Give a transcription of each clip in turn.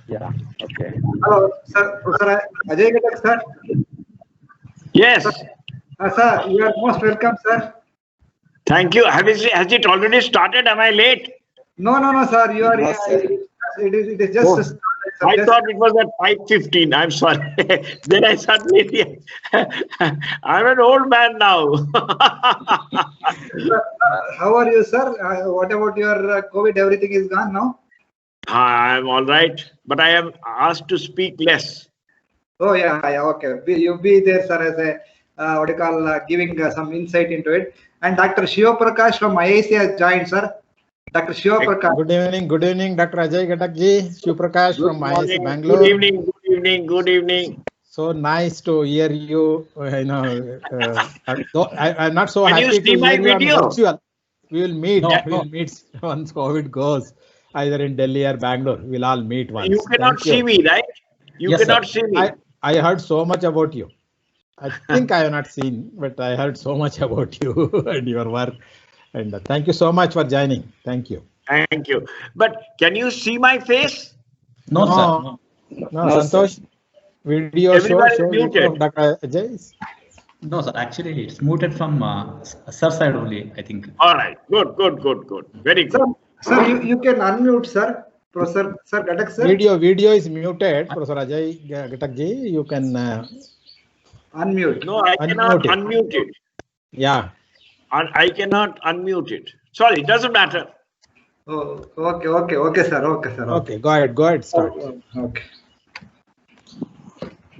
Yeah. Okay. Hello, sir. Sir, Ajay Gatak, sir. Yes. Sir, you are most welcome, sir. Thank you. Has it already started? Am I late? No, sir. You are. No, sir. It is just. Oh, started, sir. I Just- thought it was at 5:15. I'm sorry. Then I suddenly, I'm an old man now. How are you, sir? What about your COVID? Everything is gone now? I'm all right, but I am asked to speak less. Oh, yeah. Okay. You be there, sir, as a what do you call giving some insight into it. And Dr. Shiva Prakash from IIC has joined, sir. Dr. Shiva Prakash. Good evening, Dr. Ajay Gatak ji, Shiv Prakash from IIC Morning. Bangalore. Good evening. Good evening. Good evening. So nice to hear you. I'm not so Can you happy see to my hear you on video? virtual. We will meet. No. We will meet once COVID goes, either in Delhi or Bangalore. We'll all meet once. You cannot see me, right? You Yes, cannot sir. see me. I heard so much about you. I think I have not seen, but I heard so much about you and your work. And thank you so much for joining. Thank you. Thank you. But can you see my face? No, No. sir. No. No, No, Santosh, video Everybody show muted. video of Dr. Ajay. No, sir. Actually, it's muted from sir side only, I think. All right. Good. Very Sir, good. sir, you can unmute, sir. Professor, sir, Gatak, sir. Video is muted. Professor Ajay Gatak ji, you can Unmute. No, I cannot Unmute it. unmute it. yeah. I cannot unmute it. Sorry, it doesn't matter. Oh, okay, sir. Okay, go ahead, start. Okay.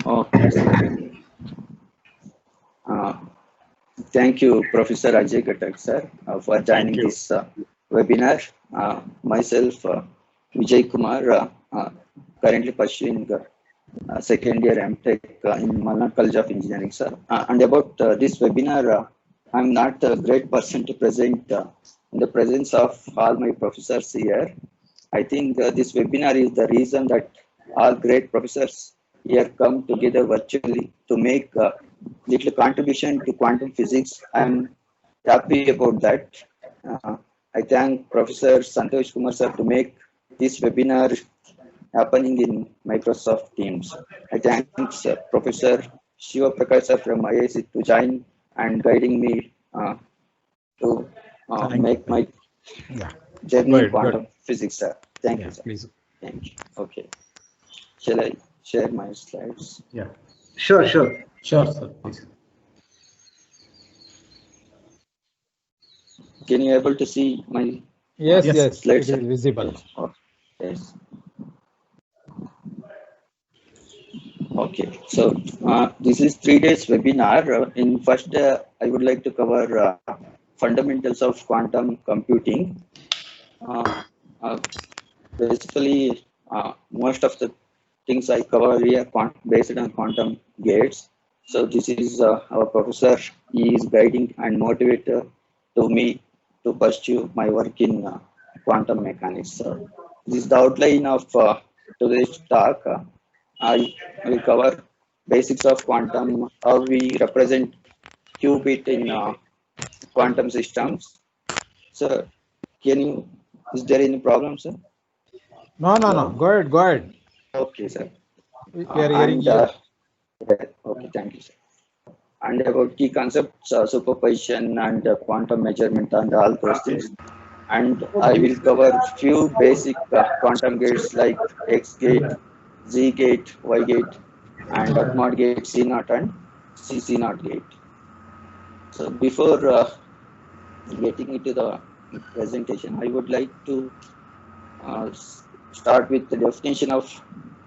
Okay. Thank you, Professor Ajay Gatak, sir, for joining you. this webinar. Myself, Vijay Kumar, currently pursuing second year MTech in Malnad College of Engineering, sir. And about this webinar, I'm not a great person to present in the presence of all my professors here. I think this webinar is the reason that all great professors here come together virtually to make little contribution to quantum physics. I'm happy about that. I thank Professor Santosh Kumar sir to make this webinar happening in Microsoft Teams. I thank Professor Shiva Prakash sir from IIC to join and guiding me to make my Yeah. journey Good, in quantum physics, sir. Thank you, sir. Please. Thank you. Okay. Shall I share my slides? Yeah. Sure. Sure, sir. Please. Can you able to see my Yes, Yes, it slides? is visible. Oh, yes. Okay, so this is 3 days webinar. In first, I would like to cover fundamentals of quantum computing. Basically, most of the things I cover here based on quantum gates. So this is our professor. He is guiding and motivator to me to pursue my work in quantum mechanics. So this is the outline of today's talk. I will cover basics of quantum, how we represent qubit in quantum systems. So, is there any problem, sir? No. Go ahead. Okay, sir. We are hearing And, you. yeah, okay, thank you, sir. And about key concepts, superposition and quantum measurement and all those things. And I will cover few basic quantum gates like X gate, Z gate, Y gate, and mod gate C0 and CC0 gate. So before getting into the presentation, I would like to start with the definition of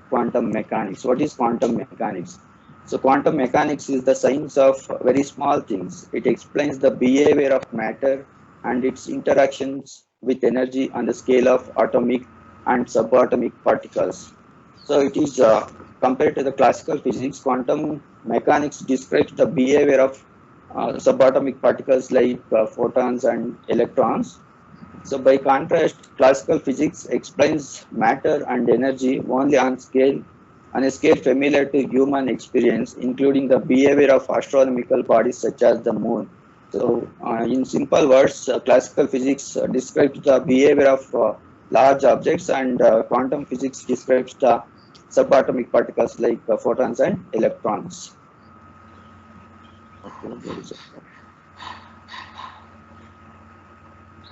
quantum mechanics. What is quantum mechanics? So quantum mechanics is the science of very small things. It explains the behavior of matter and its interactions with energy on the scale of atomic and subatomic particles. So it is compared to the classical physics, quantum mechanics describes the behavior of subatomic particles like photons and electrons. So by contrast, classical physics explains matter and energy only on a scale familiar to human experience, including the behavior of astronomical bodies such as the moon. So in simple words, classical physics describes the behavior of large objects, and quantum physics describes the subatomic particles like photons and electrons.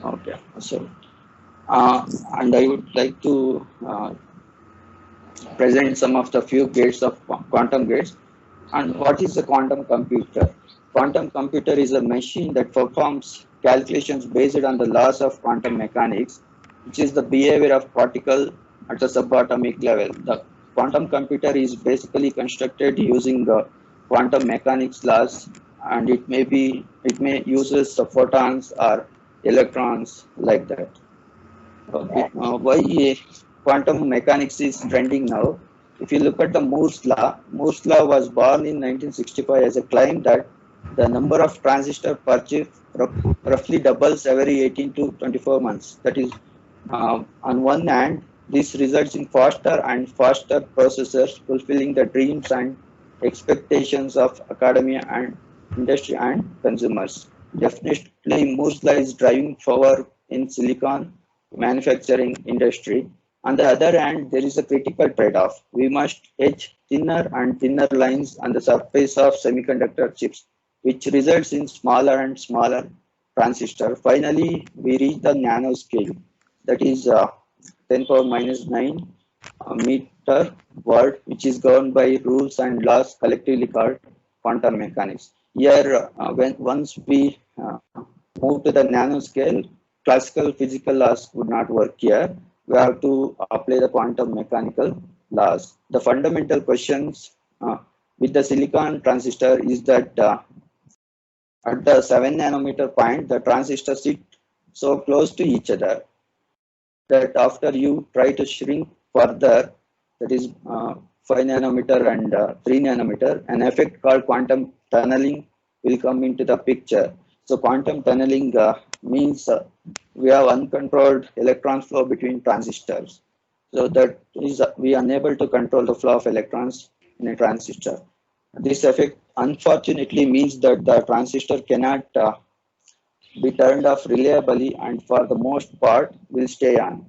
Okay, so and I would like to present some of the few gates of quantum gates. And what is a quantum computer? Quantum computer is a machine that performs calculations based on the laws of quantum mechanics, which is the behavior of particle at the subatomic level. The quantum computer is basically constructed using quantum mechanics laws, and it may uses photons or electrons like that. Okay. Why quantum mechanics is trending now? If you look at the Moore's law was born in 1965 as a claim that the number of transistors per chip roughly doubles every 18 to 24 months. That is, on one hand, this results in faster and faster processors, fulfilling the dreams and expectations of academia and industry and consumers. Definitely, Moore's law is driving forward in silicon manufacturing industry. On the other hand, there is a critical trade-off. We must etch thinner and thinner lines on the surface of semiconductor chips, which results in smaller and smaller transistors. Finally, we reach the nanoscale, that is 10⁻⁹ meter world, which is governed by rules and laws collectively called quantum mechanics. Here, once we move to the nanoscale, classical physical laws would not work here. We have to apply the quantum mechanical laws. The fundamental questions with the silicon transistor is that at the 7 nanometer point, the transistors sit so close to each other that after you try to shrink further, that is 5 nanometer and 3 nanometer, an effect called quantum tunneling will come into the picture. So quantum tunneling means we have uncontrolled electron flow between transistors. So that is we are unable to control the flow of electrons in a transistor. This effect unfortunately means that the transistor cannot be turned off reliably and for the most part will stay on.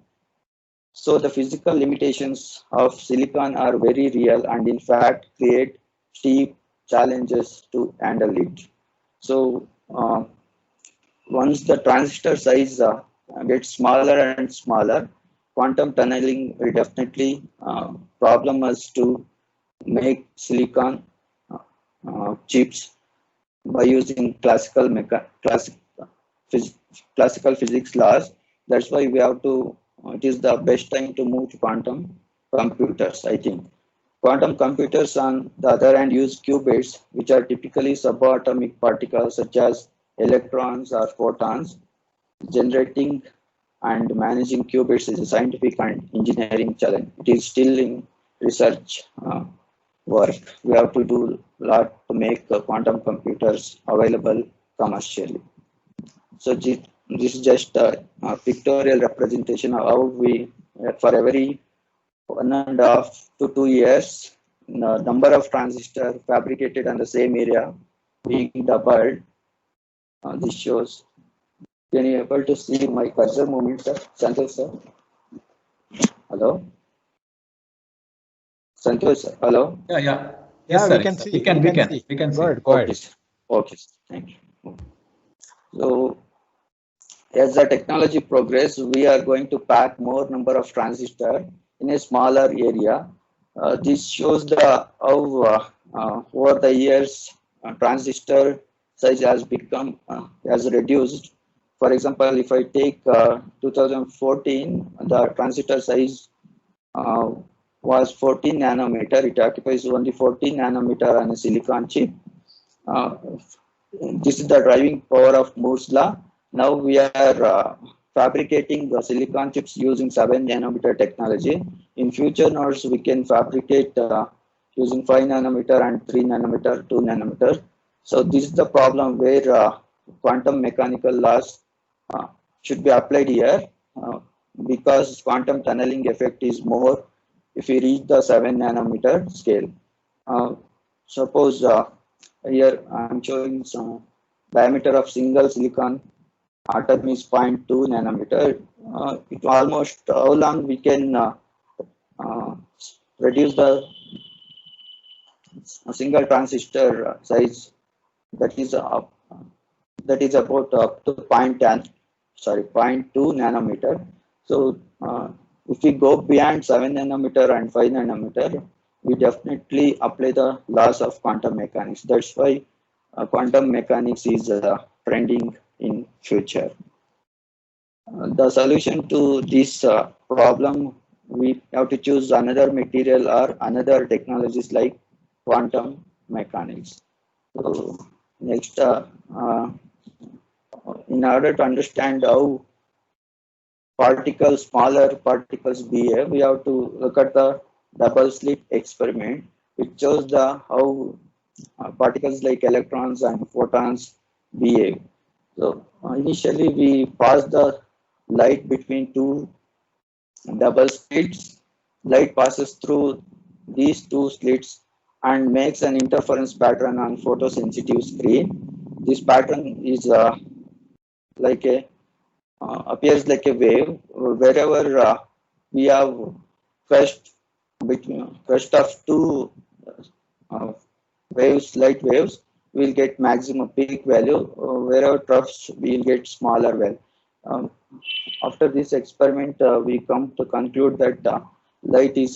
So the physical limitations of silicon are very real and in fact create steep challenges to handle it. So once the transistor size gets smaller and smaller, quantum tunneling will definitely problem us to make silicon chips by using classical physics laws. That's why we have to, it is the best time to move to quantum computers, I think. Quantum computers, on the other hand, use qubits, which are typically subatomic particles such as electrons or photons. Generating and managing qubits is a scientific and engineering challenge. It is still in research work. We have to do a lot to make quantum computers available commercially. So this is just a pictorial representation of how we, for every 1.5 to 2 years, the number of transistors fabricated on the same area being doubled. This shows. Can you able to see my cursor movement, sir? Santosh, sir? Hello? Santosh, sir? Hello? Yeah. Yeah, Yes, we sir. can see. We can see. Go ahead. Okay, sir. Okay, sir. Thank you. So, as the technology progresses, we are going to pack more number of transistors in a smaller area. This shows the how over the years transistor size has become has reduced. For example, if I take 2014, the transistor size was 14 nanometer. It occupies only 14 nanometer on a silicon chip. This is the driving power of Moore's law. Now we are fabricating the silicon chips using 7 nanometer technology. In future nodes, we can fabricate using 5 nanometer and 3 nanometer, 2 nanometer. So this is the problem where quantum mechanical laws should be applied here because quantum tunneling effect is more if we reach the 7 nanometer scale. Suppose here I'm showing some diameter of single silicon atom is 0.2 nanometer. It almost how long we can reduce the single transistor size that is about up to 0.2 nanometer. So if we go beyond 7 nanometer and 5 nanometer, we definitely apply the laws of quantum mechanics. That's why quantum mechanics is trending in future. The solution to this problem, we have to choose another material or another technologies like quantum mechanics. So next, in order to understand how smaller particles behave, we have to look at the double slit experiment, which shows how particles like electrons and photons behave. So initially we pass the light between two double slits. Light passes through these two slits and makes an interference pattern on photosensitive screen. This pattern is appears like a wave. Wherever we have crest of two light waves, we'll get maximum peak value. Wherever troughs, we'll get smaller value. After this experiment, we come to conclude that light is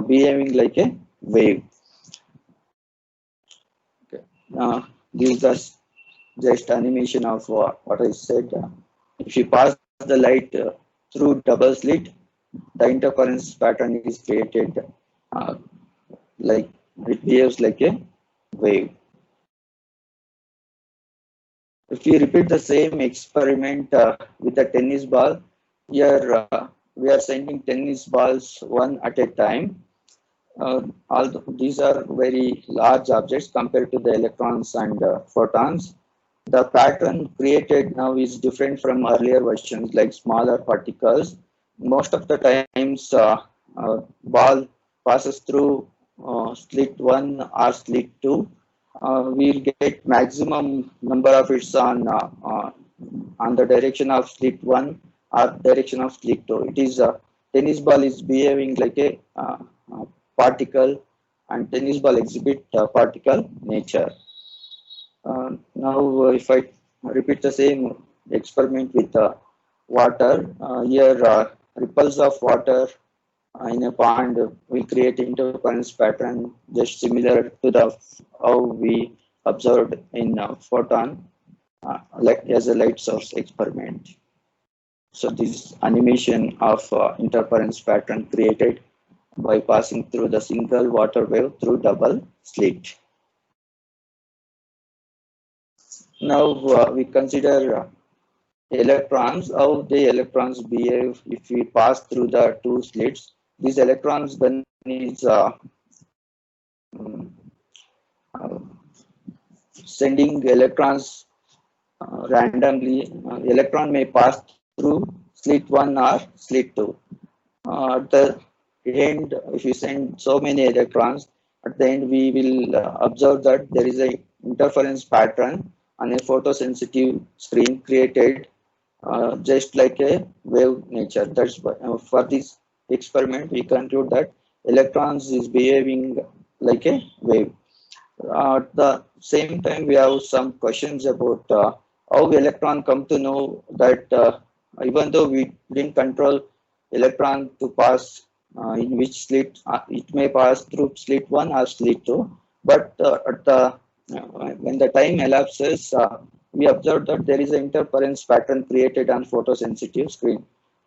behaving like a wave. Okay. This is just animation of what I said. If you pass the light through double slit, the interference pattern is created like it behaves like a wave. If you repeat the same experiment with a tennis ball, here we are sending tennis balls one at a time. Although these are very large objects compared to the electrons and photons, the pattern created now is different from earlier versions like smaller particles. Most of the times, ball passes through slit 1 or slit 2. We'll get maximum number of hits on the direction of slit 1 or direction of slit 2. It is tennis ball is behaving like a particle, and tennis ball exhibit particle nature. Now, if I repeat the same experiment with water, here ripples of water in a pond will create interference pattern just similar to how we observed in photon as a light source experiment. So this animation of interference pattern created by passing through the single water wave through double slit. Now we consider electrons, how the electrons behave if we pass through the two slits. These electrons then is sending electrons randomly. Electron may pass through slit 1 or slit 2. At the end, if we send so many electrons, at the end we will observe that there is a interference pattern on a photosensitive screen created just like a wave nature. That's why, for this experiment we conclude that electrons is behaving like a wave. At the same time, we have some questions about how electron come to know that even though we didn't control electron to pass in which slit, it may pass through slit 1 or slit 2, but when the time elapses, we observe that there is an interference pattern created on photosensitive screen.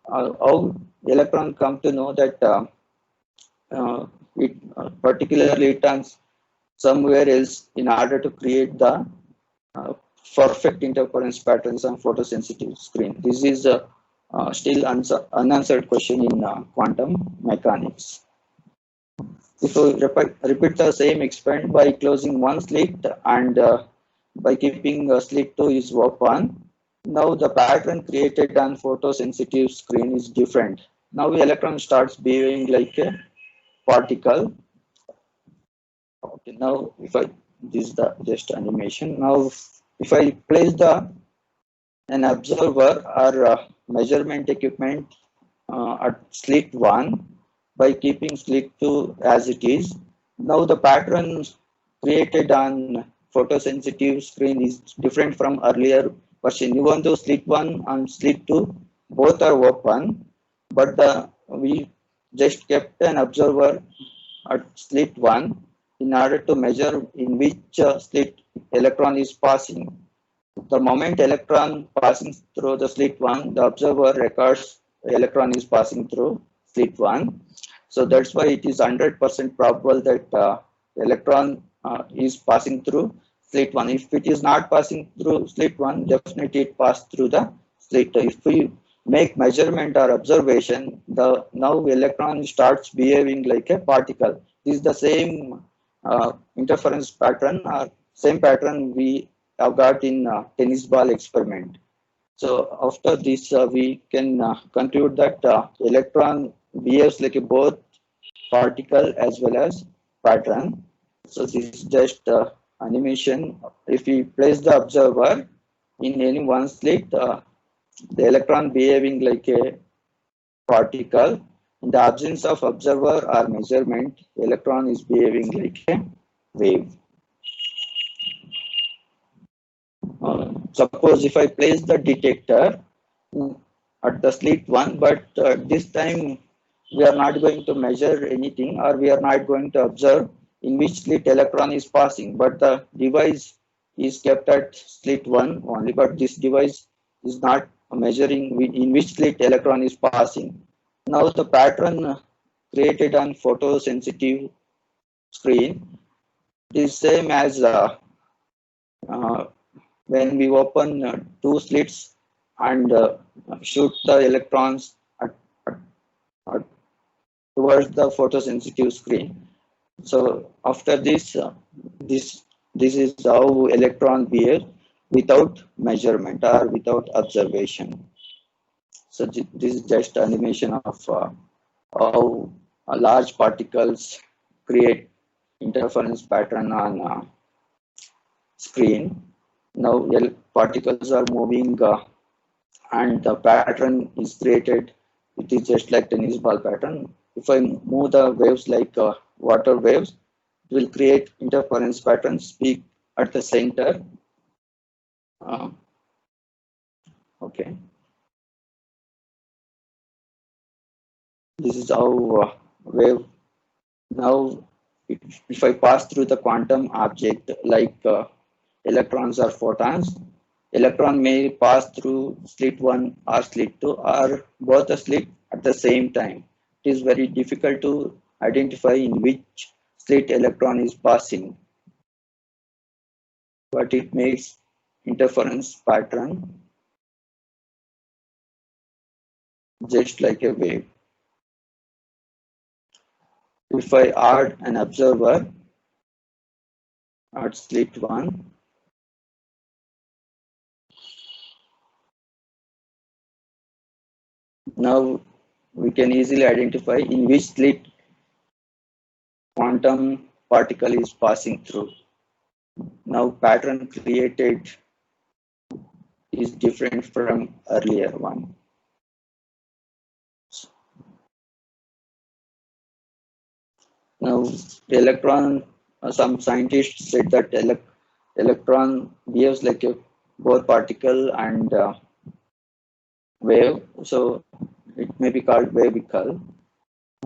How electron come to know that it particularly turns somewhere else in order to create the perfect interference patterns on photosensitive screen? This is still unanswered question in quantum mechanics. If we repeat the same experiment by closing one slit and by keeping slit 2 is open, now the pattern created on photosensitive screen is different. Now the electron starts behaving like a particle. Okay, now this is the just animation. Now if I place an observer or measurement equipment at slit 1, by keeping slit 2 as it is. Now the pattern created on photosensitive screen is different from earlier version. Even though slit 1 and slit 2 both are open, but we just kept an observer at slit 1 in order to measure in which slit electron is passing. The moment electron passing through the slit 1, the observer records the electron is passing through slit 1. So that's why it is 100% probable that electron is passing through slit 1. If it is not passing through slit 1, definitely it passed through the slit 2. If we make measurement or observation, the now electron starts behaving like a particle. This is the same interference pattern or same pattern we have got in tennis ball experiment. So after this, we can conclude that electron behaves like a both particle as well as pattern. So this is just animation. If we place the observer in any one slit, the electron behaving like a particle. In the absence of observer or measurement, electron is behaving like a wave. Suppose if I place the detector at the slit 1, but this time we are not going to measure anything, or we are not going to observe in which slit electron is passing, but the device is kept at slit 1 only, but this device is not measuring in which slit electron is passing. Now the pattern created on photosensitive screen is same as when we open two slits and shoot the electrons towards the photosensitive screen. So after this, this is how electron behaves without measurement or without observation. So this is just animation of how large particles create interference pattern on screen. Now particles are moving and the pattern is created. It is just like tennis ball pattern. If I move the waves like water waves, it will create interference patterns peak at the center. Okay. This is how wave. Now, if I pass through the quantum object like electrons or photons, electron may pass through slit 1 or slit 2 or both the slit at the same time. It is very difficult to identify in which slit electron is passing, but it makes interference pattern just like a wave. If I add an observer at slit 1, now we can easily identify in which slit quantum particle is passing through. Now pattern created is different from earlier one. Now the electron, some scientists said that electron behaves like a both particle and wave, so it may be called wavicle.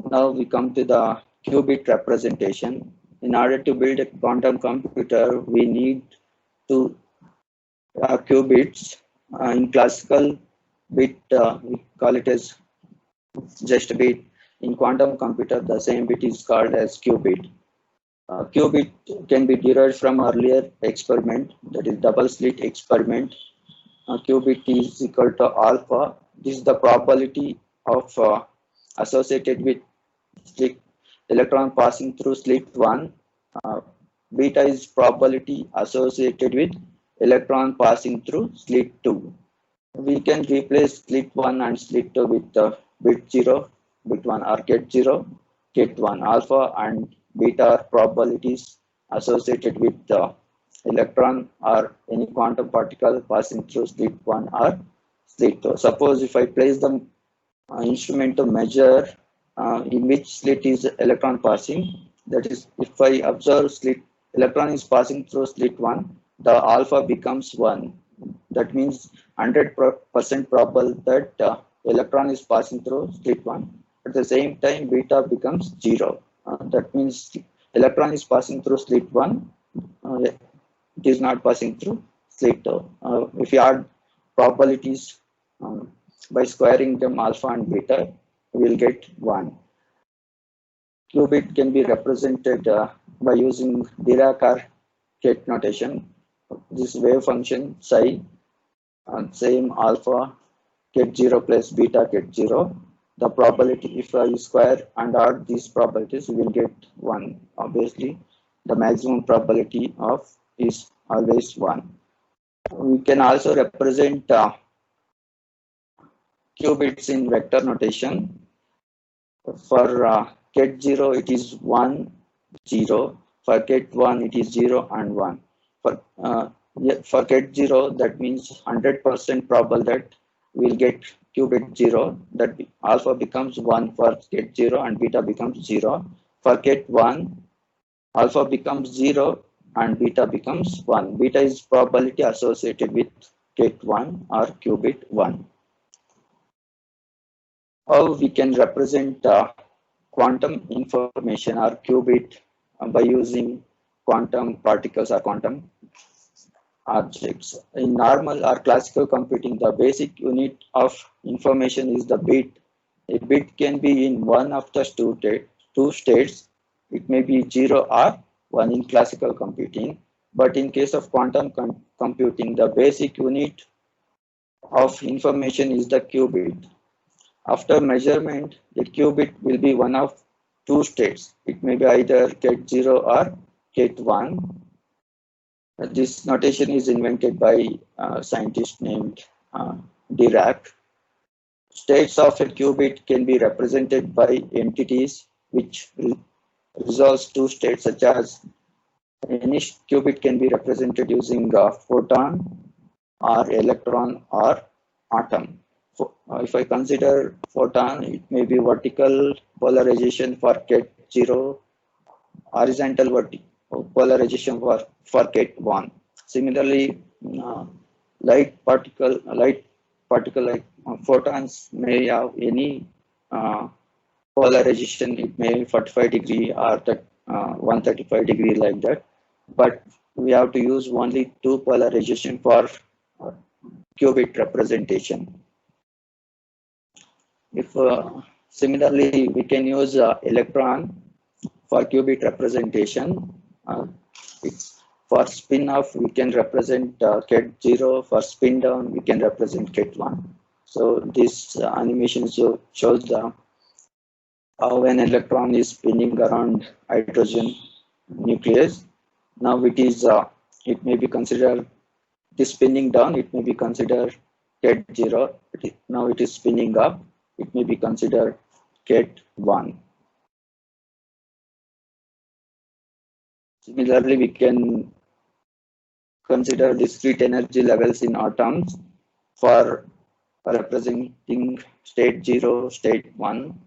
Now we come to the qubit representation. In order to build a quantum computer, we need to qubits. In classical bit, we call it as just a bit. In quantum computer, the same bit is called as qubit. Qubit can be derived from earlier experiment, that is double slit experiment. Qubit is equal to alpha. This is the probability of associated with slit electron passing through slit 1. Beta is probability associated with electron passing through slit 2. We can replace slit 1 and slit 2 with bit 0, bit 1 or get 0, get 1. Alpha and beta are probabilities associated with electron or any quantum particle passing through slit 1 or slit 2. Suppose if I place the instrument to measure in which slit is electron passing. That is, if I observe slit electron is passing through slit 1, the alpha becomes 1. That means 100% probable that electron is passing through slit 1. At the same time, beta becomes 0. That means electron is passing through slit 1. It is not passing through slit 2. If you add probabilities by squaring them alpha and beta, we will get 1. Qubit can be represented by using Dirac or Ket notation. This wave function psi, same alpha Ket 0 plus beta Ket 0. The probability, if I square and add these probabilities, we will get 1. Obviously, the maximum probability of is always 1. We can also represent qubits in vector notation. For Ket 0, it is 1, 0. For Ket 1, it is 0 and 1. For Ket 0, that means 100% probable that we'll get qubit 0. That alpha becomes 1 for Ket 0 and beta becomes 0. For Ket 1, alpha becomes 0 and beta becomes 1. Beta is probability associated with Ket 1 or qubit 1. How we can represent quantum information or qubit by using quantum particles or quantum objects. In normal or classical computing, the basic unit of information is the bit. A bit can be in one of the two states. It may be 0 or 1 in classical computing. But in case of quantum computing, the basic unit of information is the qubit. After measurement, the qubit will be one of two states. It may be either Ket 0 or Ket 1. This notation is invented by a scientist named Dirac. States of a qubit can be represented by entities which resolves two states, such as any qubit can be represented using a photon or electron or atom. If I consider photon, it may be vertical polarization for Ket 0, horizontal polarization for Ket 1. Similarly, light particle like photons may have any polarization. It may be 45 degree or 135 degree like that. But we have to use only two polarization for qubit representation. If similarly, we can use electron for qubit representation. For spin off, we can represent Ket 0. For spin down, we can represent Ket 1. So this animation shows how an electron is spinning around hydrogen nucleus. Now it may be considered this spinning down. It may be considered Ket 0. Now it is spinning up. It may be considered Ket 1. Similarly, we can consider discrete energy levels in atoms for representing state 0, state 1.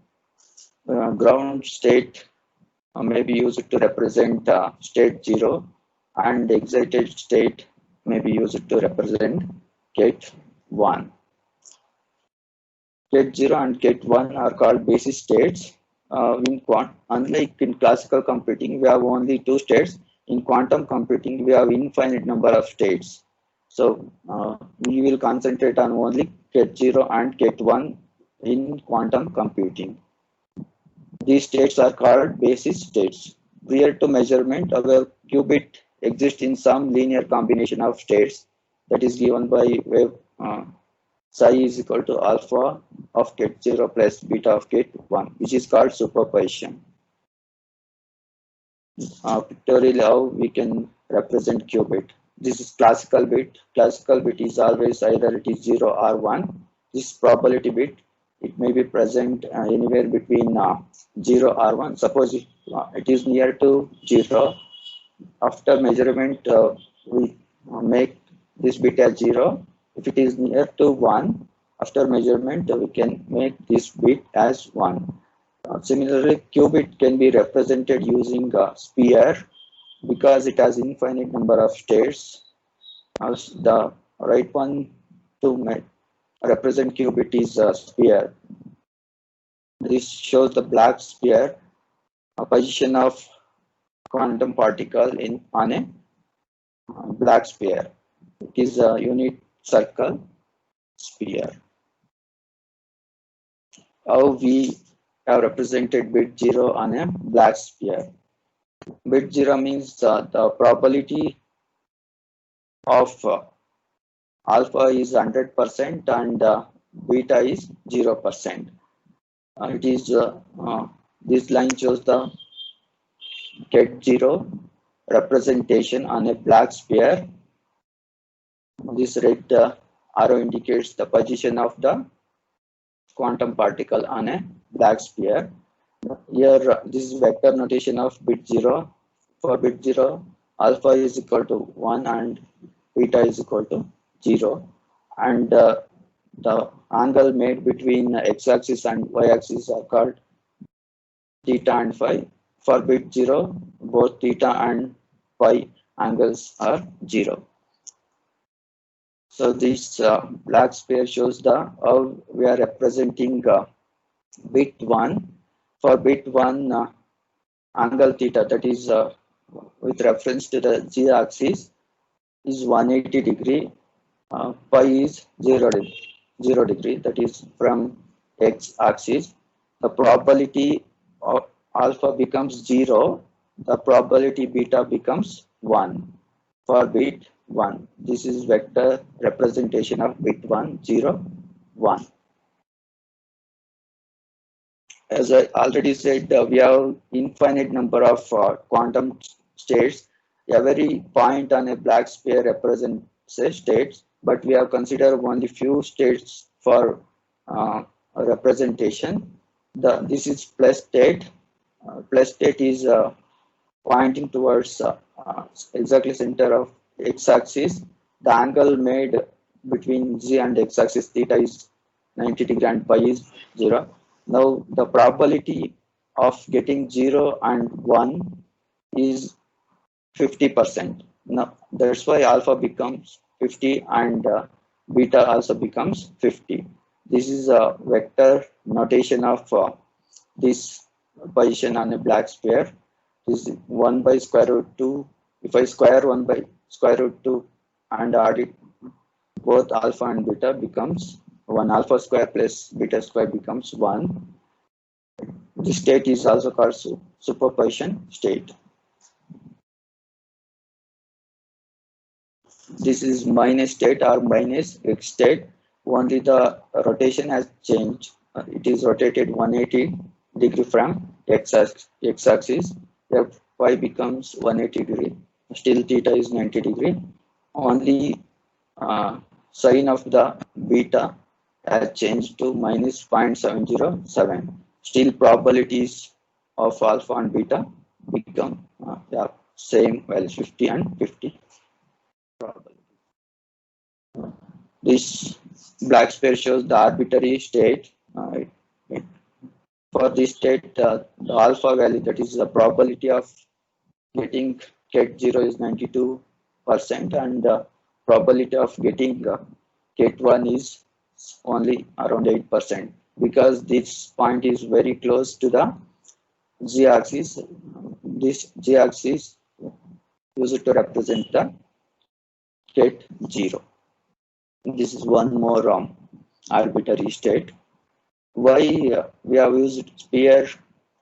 Ground state may be used to represent state 0, and excited state may be used to represent Ket 1. Ket 0 and Ket 1 are called basis states. Unlike in classical computing, we have only two states. In quantum computing, we have infinite number of states. So we will concentrate on only Ket 0 and Ket 1 in quantum computing. These states are called basis states. Prior to measurement, our qubit exists in some linear combination of states that is given by wave psi is equal to alpha of Ket 0 plus beta of Ket 1, which is called superposition. Pictorially, how we can represent qubit. This is classical bit. Classical bit is always either it is 0 or 1. This probability bit, it may be present anywhere between 0 or 1. Suppose it is near to 0. After measurement, we make this bit as 0. If it is near to 1, after measurement, we can make this bit as 1. Similarly, qubit can be represented using a sphere because it has infinite number of states. The right one to represent qubit is a sphere. This shows the black sphere, a position of quantum particle on a black sphere. It is a unit circle sphere. How we have represented bit 0 on a black sphere. Bit 0 means the probability of alpha is 100% and beta is 0%. It is this line shows the get 0 representation on a black sphere. This red arrow indicates the position of the quantum particle on a black sphere. Here, this is vector notation of bit 0. For bit 0, alpha is equal to 1 and beta is equal to 0. And the angle made between x-axis and y-axis are called theta and phi. For bit 0, both theta and phi angles are 0. So this black sphere shows the how we are representing bit 1. For bit 1, angle theta, that is with reference to the z-axis, is 180 degree. Pi is 0 degree, that is from x-axis. The probability of alpha becomes 0. The probability beta becomes 1 for bit 1. This is vector representation of bit 1, 0, 1. As I already said, we have infinite number of quantum states. Every point on a black sphere represents a state, but we have considered only few states for representation. This is plus state. Plus state is pointing towards exactly center of x-axis. The angle made between z and x-axis theta is 90 degree and pi is 0. Now the probability of getting 0 and 1 is 50%. Now that's why alpha becomes 50 and beta also becomes 50. This is a vector notation of this position on a black sphere. This is 1 by square root 2. If I square 1 by square root 2 and add it, both alpha and beta becomes 1. Alpha square plus beta square becomes 1. This state is also called superposition state. This is minus state or minus x state. Only the rotation has changed. It is rotated 180 degree from x-axis. Phi becomes 180 degree. Still theta is 90 degree. Only sign of the beta has changed to minus 0.707. Still probabilities of alpha and beta become same values, 50 and 50. This black sphere shows the arbitrary state. For this state, the alpha value, that is the probability of getting ket 0 is 92%, and the probability of getting ket 1 is only around 8%. Because this point is very close to the z-axis, this z-axis used to represent the ket 0. This is one more arbitrary state. Why we have used sphere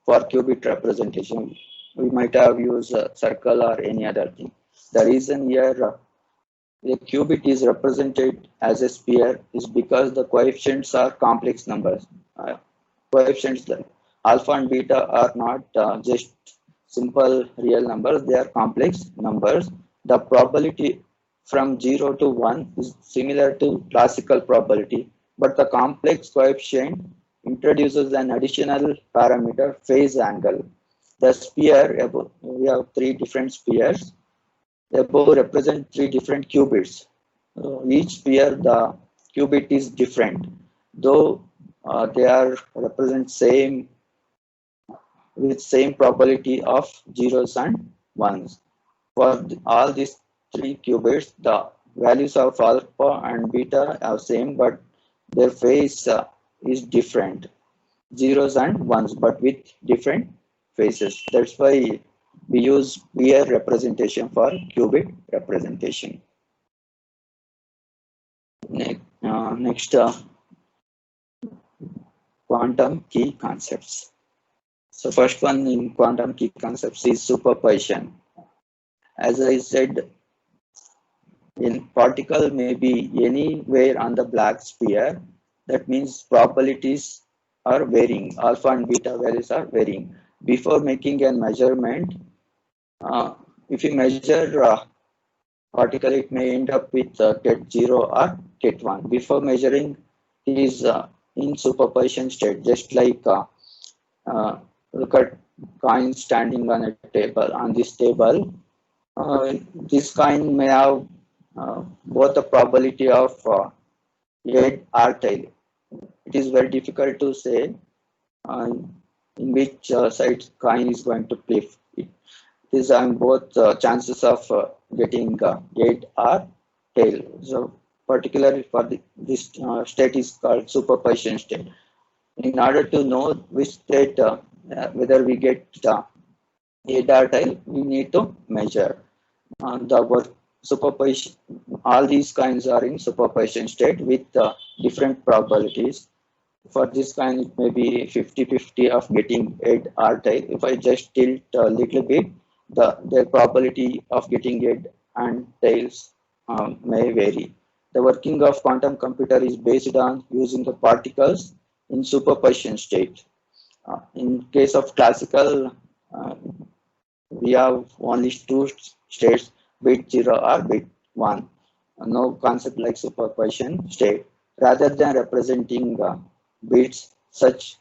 for qubit representation? We might have used a circle or any other thing. The reason here a qubit is represented as a sphere is because the coefficients are complex numbers. Coefficients alpha and beta are not just simple real numbers, they are complex numbers. The probability from 0 to 1 is similar to classical probability, but the complex coefficient introduces an additional parameter, phase angle. The sphere above, we have 3 different spheres. Above represent 3 different qubits. Each sphere, the qubit is different, though they are represent same with same probability of zeros and ones. For all these three qubits, the values of alpha and beta are same, but their phase is different, zeros and ones, but with different phases. That's why we use Beer representation for qubit representation. Next, quantum key concepts. So first one in quantum key concepts is superposition. As I said, in particle may be anywhere on the black sphere. That means probabilities are varying. Alpha and beta values are varying. Before making a measurement, if you measure particle, it may end up with ket 0 or ket 1. Before measuring, it is in superposition state, just like look at coin standing on a table. On this table, this coin may have both the probability of head or tail. It is very difficult to say in which side coin is going to flip. It is on both chances of getting head or tail. So particularly for this state is called superposition state. In order to know which state, whether we get head or tail, we need to measure the superposition. All these coins are in superposition state with different probabilities. For this coin, it may be 50-50 of getting head or tail. If I just tilt a little bit, the probability of getting head and tails may vary. The working of quantum computer is based on using the particles in superposition state. In case of classical, we have only two states, bit 0 or bit 1. No concept like superposition state. Rather than representing bits, such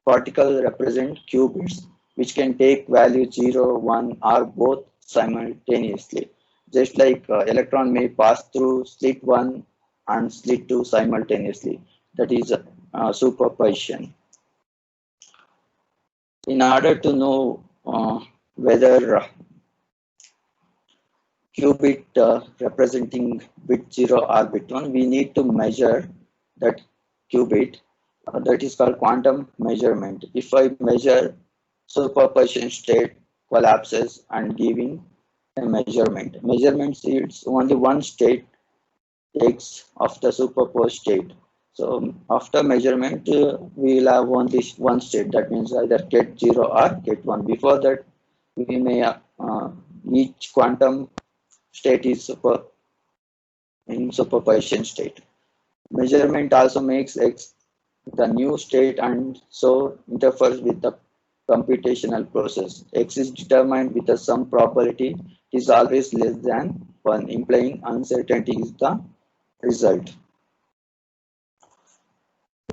particle represent qubits, which can take value 0, 1 or both simultaneously. Just like electron may pass through slit 1 and slit 2 simultaneously. That is superposition. In order to know whether qubit representing bit 0 or bit 1, we need to measure that qubit. That is called quantum measurement. If I measure superposition state collapses and giving a measurement. Measurement is only one state x of the superposed state. So after measurement, we will have only one state. That means either ket 0 or ket 1. Before that, we may each quantum state is in superposition state. Measurement also makes x the new state and so interferes with the computational process. X is determined with some probability. It is always less than 1, implying uncertainty is the result.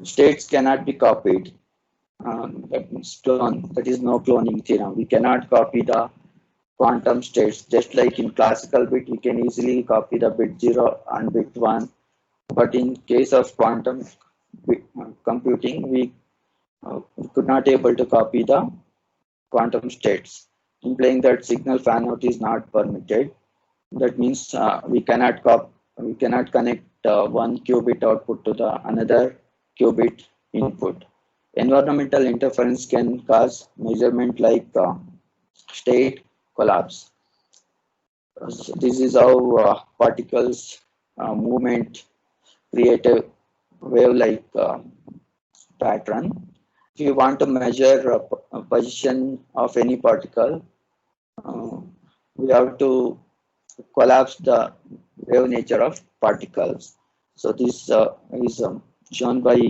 States cannot be copied. That means clone. That is no cloning theorem. We cannot copy the quantum states. Just like in classical bit, we can easily copy the bit 0 and bit 1. But in case of quantum computing, we could not able to copy the quantum states, implying that signal fan out is not permitted. That means we cannot connect one qubit output to the another qubit input. Environmental interference can cause measurement like state collapse. This is how particles movement create a wave-like pattern. If you want to measure a position of any particle, we have to collapse the wave nature of particles. So this is shown by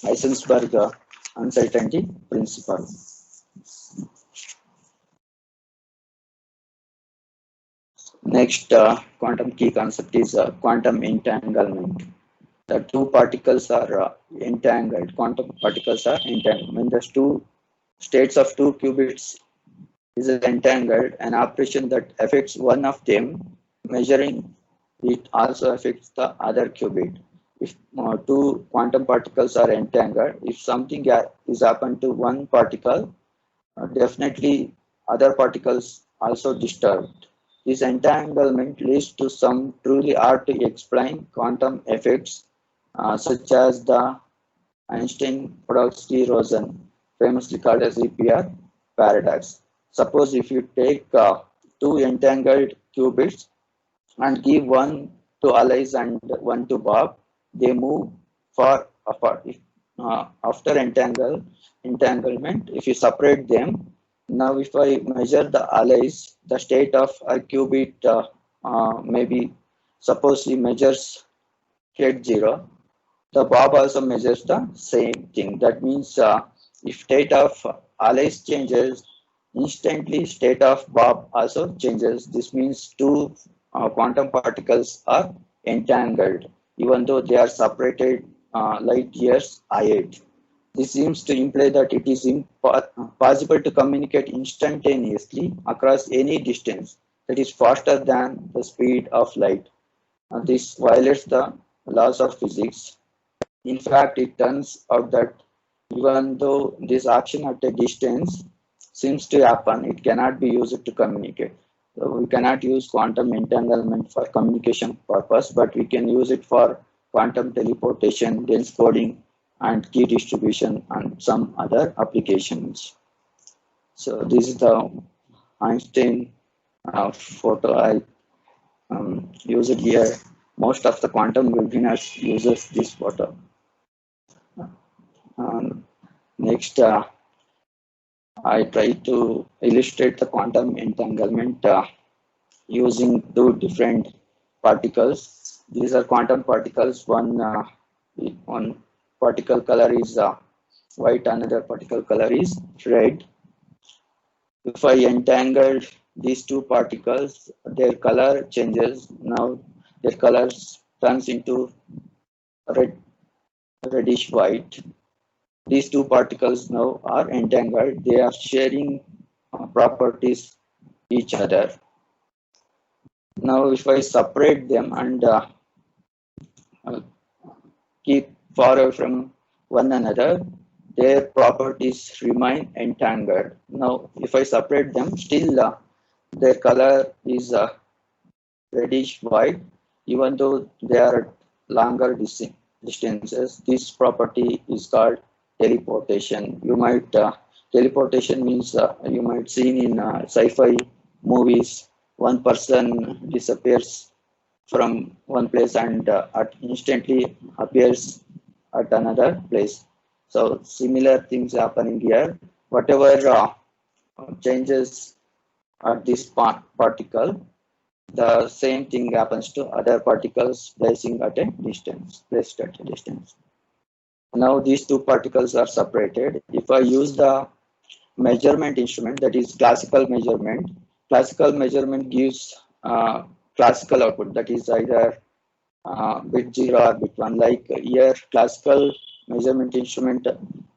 Heisenberg uncertainty principle. Next quantum key concept is quantum entanglement. The two particles are entangled. Quantum particles are entangled. When the two states of two qubits is entangled, an operation that affects one of them, measuring it also affects the other qubit. If two quantum particles are entangled, if something is happened to one particle, definitely other particles also disturbed. This entanglement leads to some truly hard to explain quantum effects, such as the Einstein-Podolsky-Rosen, famously called as EPR paradox. Suppose if you take two entangled qubits and give one to Alice and one to Bob, they move far apart. After entanglement, if you separate them, now if I measure the Alice, the state of a qubit maybe suppose he measures state 0, the Bob also measures the same thing. That means if state of Alice changes, instantly state of Bob also changes. This means two quantum particles are entangled, even though they are separated light years ahead. This seems to imply that it is possible to communicate instantaneously across any distance that is faster than the speed of light. This violates the laws of physics. In fact, it turns out that even though this action at a distance seems to happen, it cannot be used to communicate. So we cannot use quantum entanglement for communication purpose, but we can use it for quantum teleportation, dense coding, and key distribution, and some other applications. So this is the Einstein photo I used here. Most of the quantum beginners uses this photo. Next, I try to illustrate the quantum entanglement using two different particles. These are quantum particles. One particle color is white, another particle color is red. If I entangle these two particles, their color changes. Now their colors turns into reddish white. These two particles now are entangled. They are sharing properties each other. Now if I separate them and keep far away from one another, their properties remain entangled. Now if I separate them, still their color is reddish white, even though they are at longer distances. This property is called teleportation. You might teleportation means you might seen in sci-fi movies. One person disappears from one place and instantly appears at another place. So similar things happening here. Whatever changes at this particle, the same thing happens to other particles placed at a distance. Now these two particles are separated. If I use the measurement instrument, that is classical measurement gives classical output, that is either bit 0 or bit 1. Like here, classical measurement instrument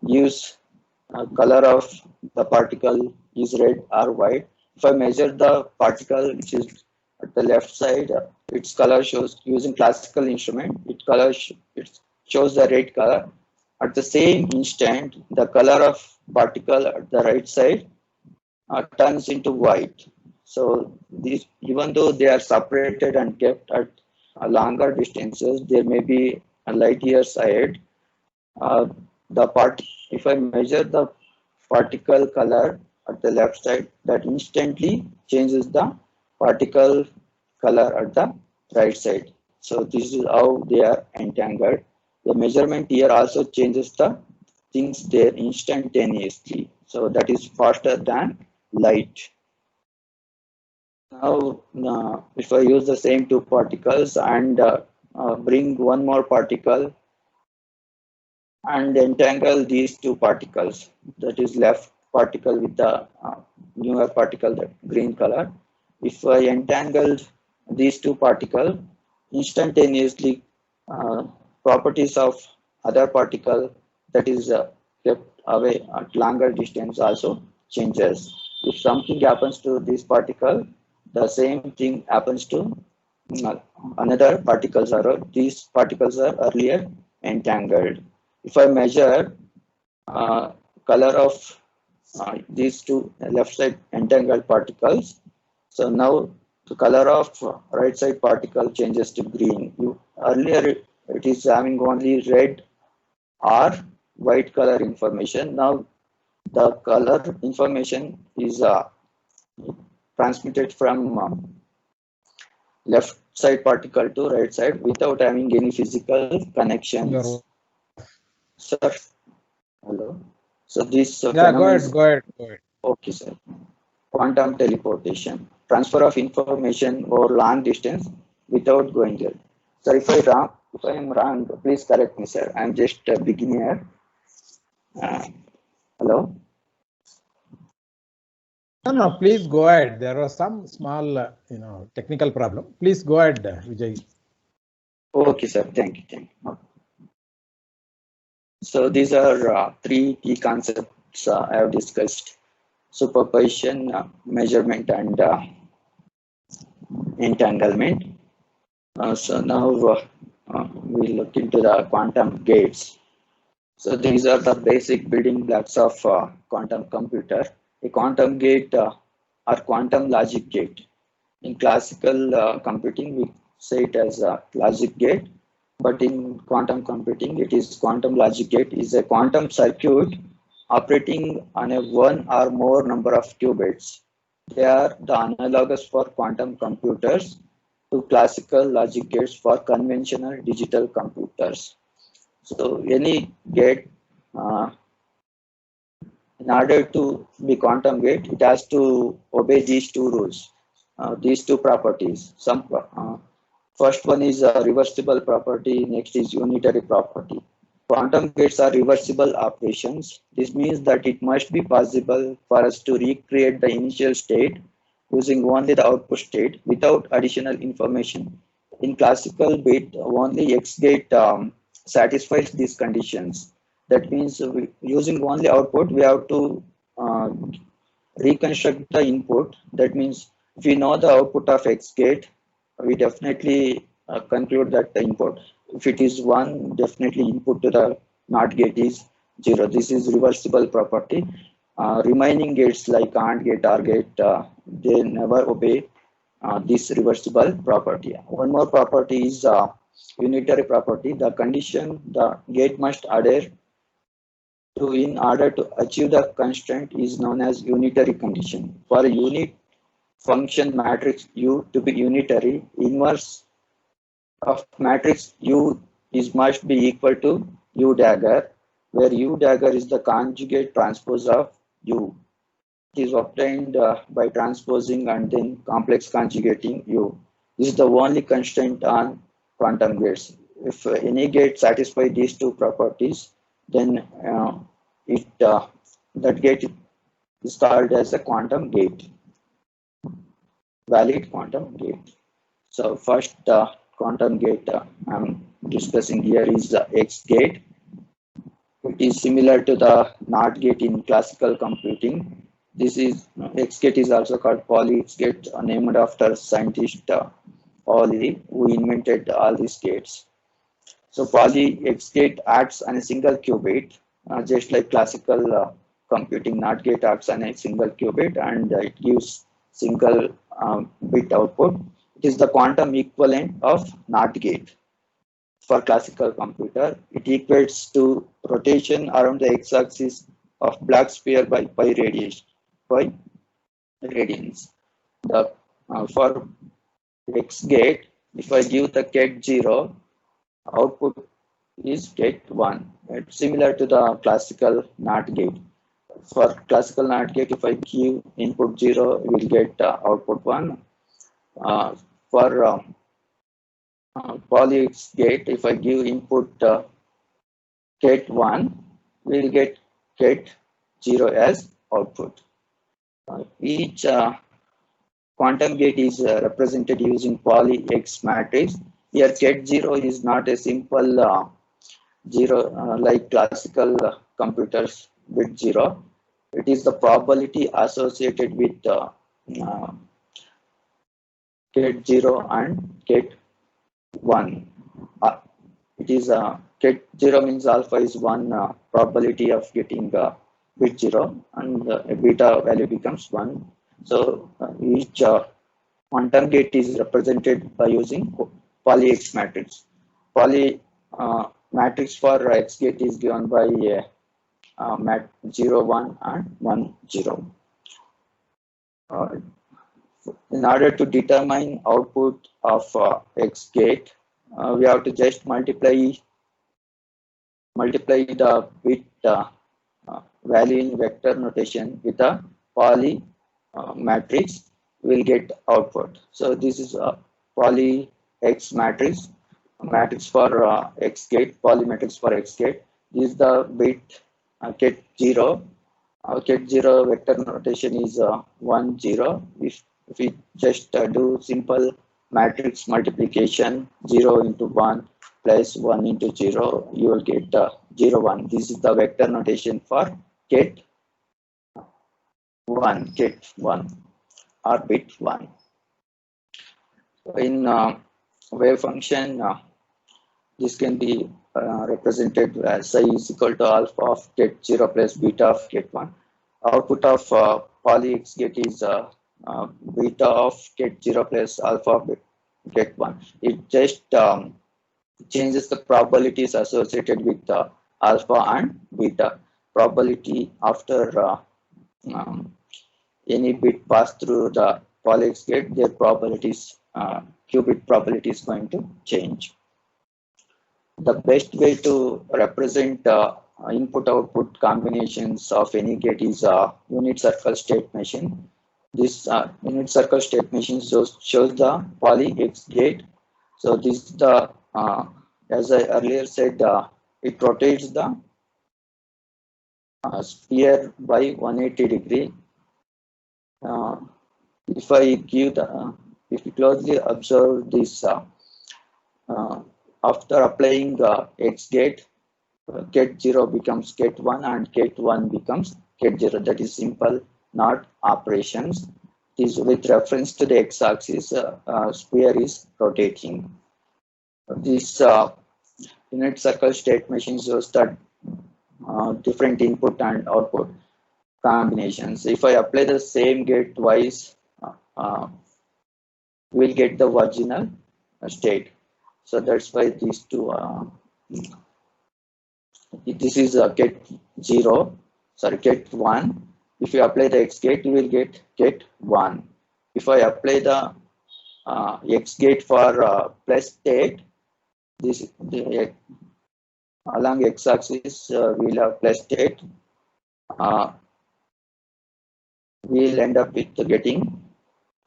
gives color of the particle is red or white. If I measure the particle which is at the left side, its color shows, using classical instrument, it shows the red color. At the same instant, the color of particle at the right side turns into white. So these, even though they are separated and kept at longer distances, there may be a light years ahead. If I measure the particle color at the left side, that instantly changes the particle color at the right side. So this is how they are entangled. The measurement here also changes the things there instantaneously. So that is faster than light. Now, if I use the same two particles and bring one more particle and entangle these two particles, that is left particle with the newer particle, the green color. If I entangle these two particles, instantaneously properties of other particle that is kept away at longer distance also changes. If something happens to this particle, the same thing happens to another particles, or these particles are earlier entangled. If I measure color of these two left side entangled particles. So now the color of right side particle changes to green. Earlier it is having only red or white color information. Now the color information is transmitted from left side particle to right side without having any physical connections. Sir, hello. So this Yeah, go ahead. okay, sir. Quantum teleportation, transfer of information over long distance without going there. So if I am wrong, please correct me, sir. I'm just a beginner. Hello. No, please go ahead. There was some small, technical problem. Please go ahead, Vijay. Okay, sir. Thank you. So these are three key concepts I have discussed: superposition, measurement, and entanglement. So now we look into the quantum gates. So these are the basic building blocks of quantum computer. A quantum gate or quantum logic gate. In classical computing, we say it as a logic gate, but in quantum computing, it is quantum logic gate is a quantum circuit operating on a one or more number of qubits. They are the analogous for quantum computers to classical logic gates for conventional digital computers. So any gate, in order to be quantum gate, it has to obey these two rules, these two properties. First one is a reversible property, next is unitary property. Quantum gates are reversible operations. This means that it must be possible for us to recreate the initial state using only the output state without additional information. In classical bit, only X gate satisfies these conditions. That means using only output, we have to reconstruct the input. That means if we know the output of X gate, we definitely conclude that the input. If it is 1, definitely input to the NOT gate is 0. This is reversible property. Remaining gates like AND gate, OR gate, they never obey this reversible property. One more property is unitary property. The condition the gate must adhere to in order to achieve the constraint is known as unitary condition. For a unit function matrix U to be unitary, inverse of matrix U must be equal to U dagger, where U dagger is the conjugate transpose of U. It is obtained by transposing and then complex conjugating U. This is the only constraint on quantum gates. If any gate satisfies these two properties, then that gate is called as a quantum gate, valid quantum gate. So first quantum gate I'm discussing here is the X gate. It is similar to the NOT gate in classical computing. This is X gate is also called Pauli X gate, named after scientist Pauli, who invented all these gates. So Pauli X gate acts on a single qubit, just like classical computing NOT gate acts on a single qubit, and it gives single bit output. It is the quantum equivalent of NOT gate. For classical computer, it equates to rotation around the x-axis of black sphere by pi radians. For X gate, if I give the ket 0, output is ket 1. It's similar to the classical NOT gate. For classical NOT gate, if I give input 0, we will get output 1. For Pauli X gate, if I give input ket 1, we will get ket 0 as output. Each quantum gate is represented using Pauli X matrix. Here ket 0 is not a simple 0 like classical computers bit 0. It is the probability associated with ket 0 and ket 1. It is ket 0 means alpha is 1 probability of getting bit 0 and beta value becomes 1. So each quantum gate is represented by using poly X matrix. Poly matrix for X gate is given by mat 0, 1 and 1, 0. In order to determine output of X gate, we have to just multiply the bit value in vector notation with a poly matrix. Will get output. So this is a poly X matrix, matrix for X gate, poly matrix for X gate. This is the bit ket 0. Ket 0 vector notation is 1, 0. If we just do simple matrix multiplication, 0 into 1 plus 1 into 0, you will get 0, 1. This is the vector notation for ket 1, or bit 1. In wave function, this can be represented as psi is equal to alpha of ket 0 plus beta of ket 1. Output of poly X gate is beta of ket 0 plus alpha of ket 1. It just changes the probabilities associated with alpha and beta. Probability after any bit pass through the poly X gate, their probabilities, qubit probability is going to change. The best way to represent input-output combinations of any gate is unit circle state machine. This unit circle state machine shows the poly X gate. So this is the, as I earlier said, it rotates the sphere by 180 degree. If I give the, if you closely observe this, after applying the X gate, ket 0 becomes ket 1 and ket 1 becomes ket 0. That is simple NOT operations. It is with reference to the X-axis, sphere is rotating. This unit circle state machine shows that different input and output combinations. If I apply the same gate twice, we'll get the original state. So that's why these two, this is a ket 0, sorry, ket 1. If you apply the X gate, you will get ket 1. If I apply the X gate for plus state, this along X axis we'll have plus state. We'll end up with getting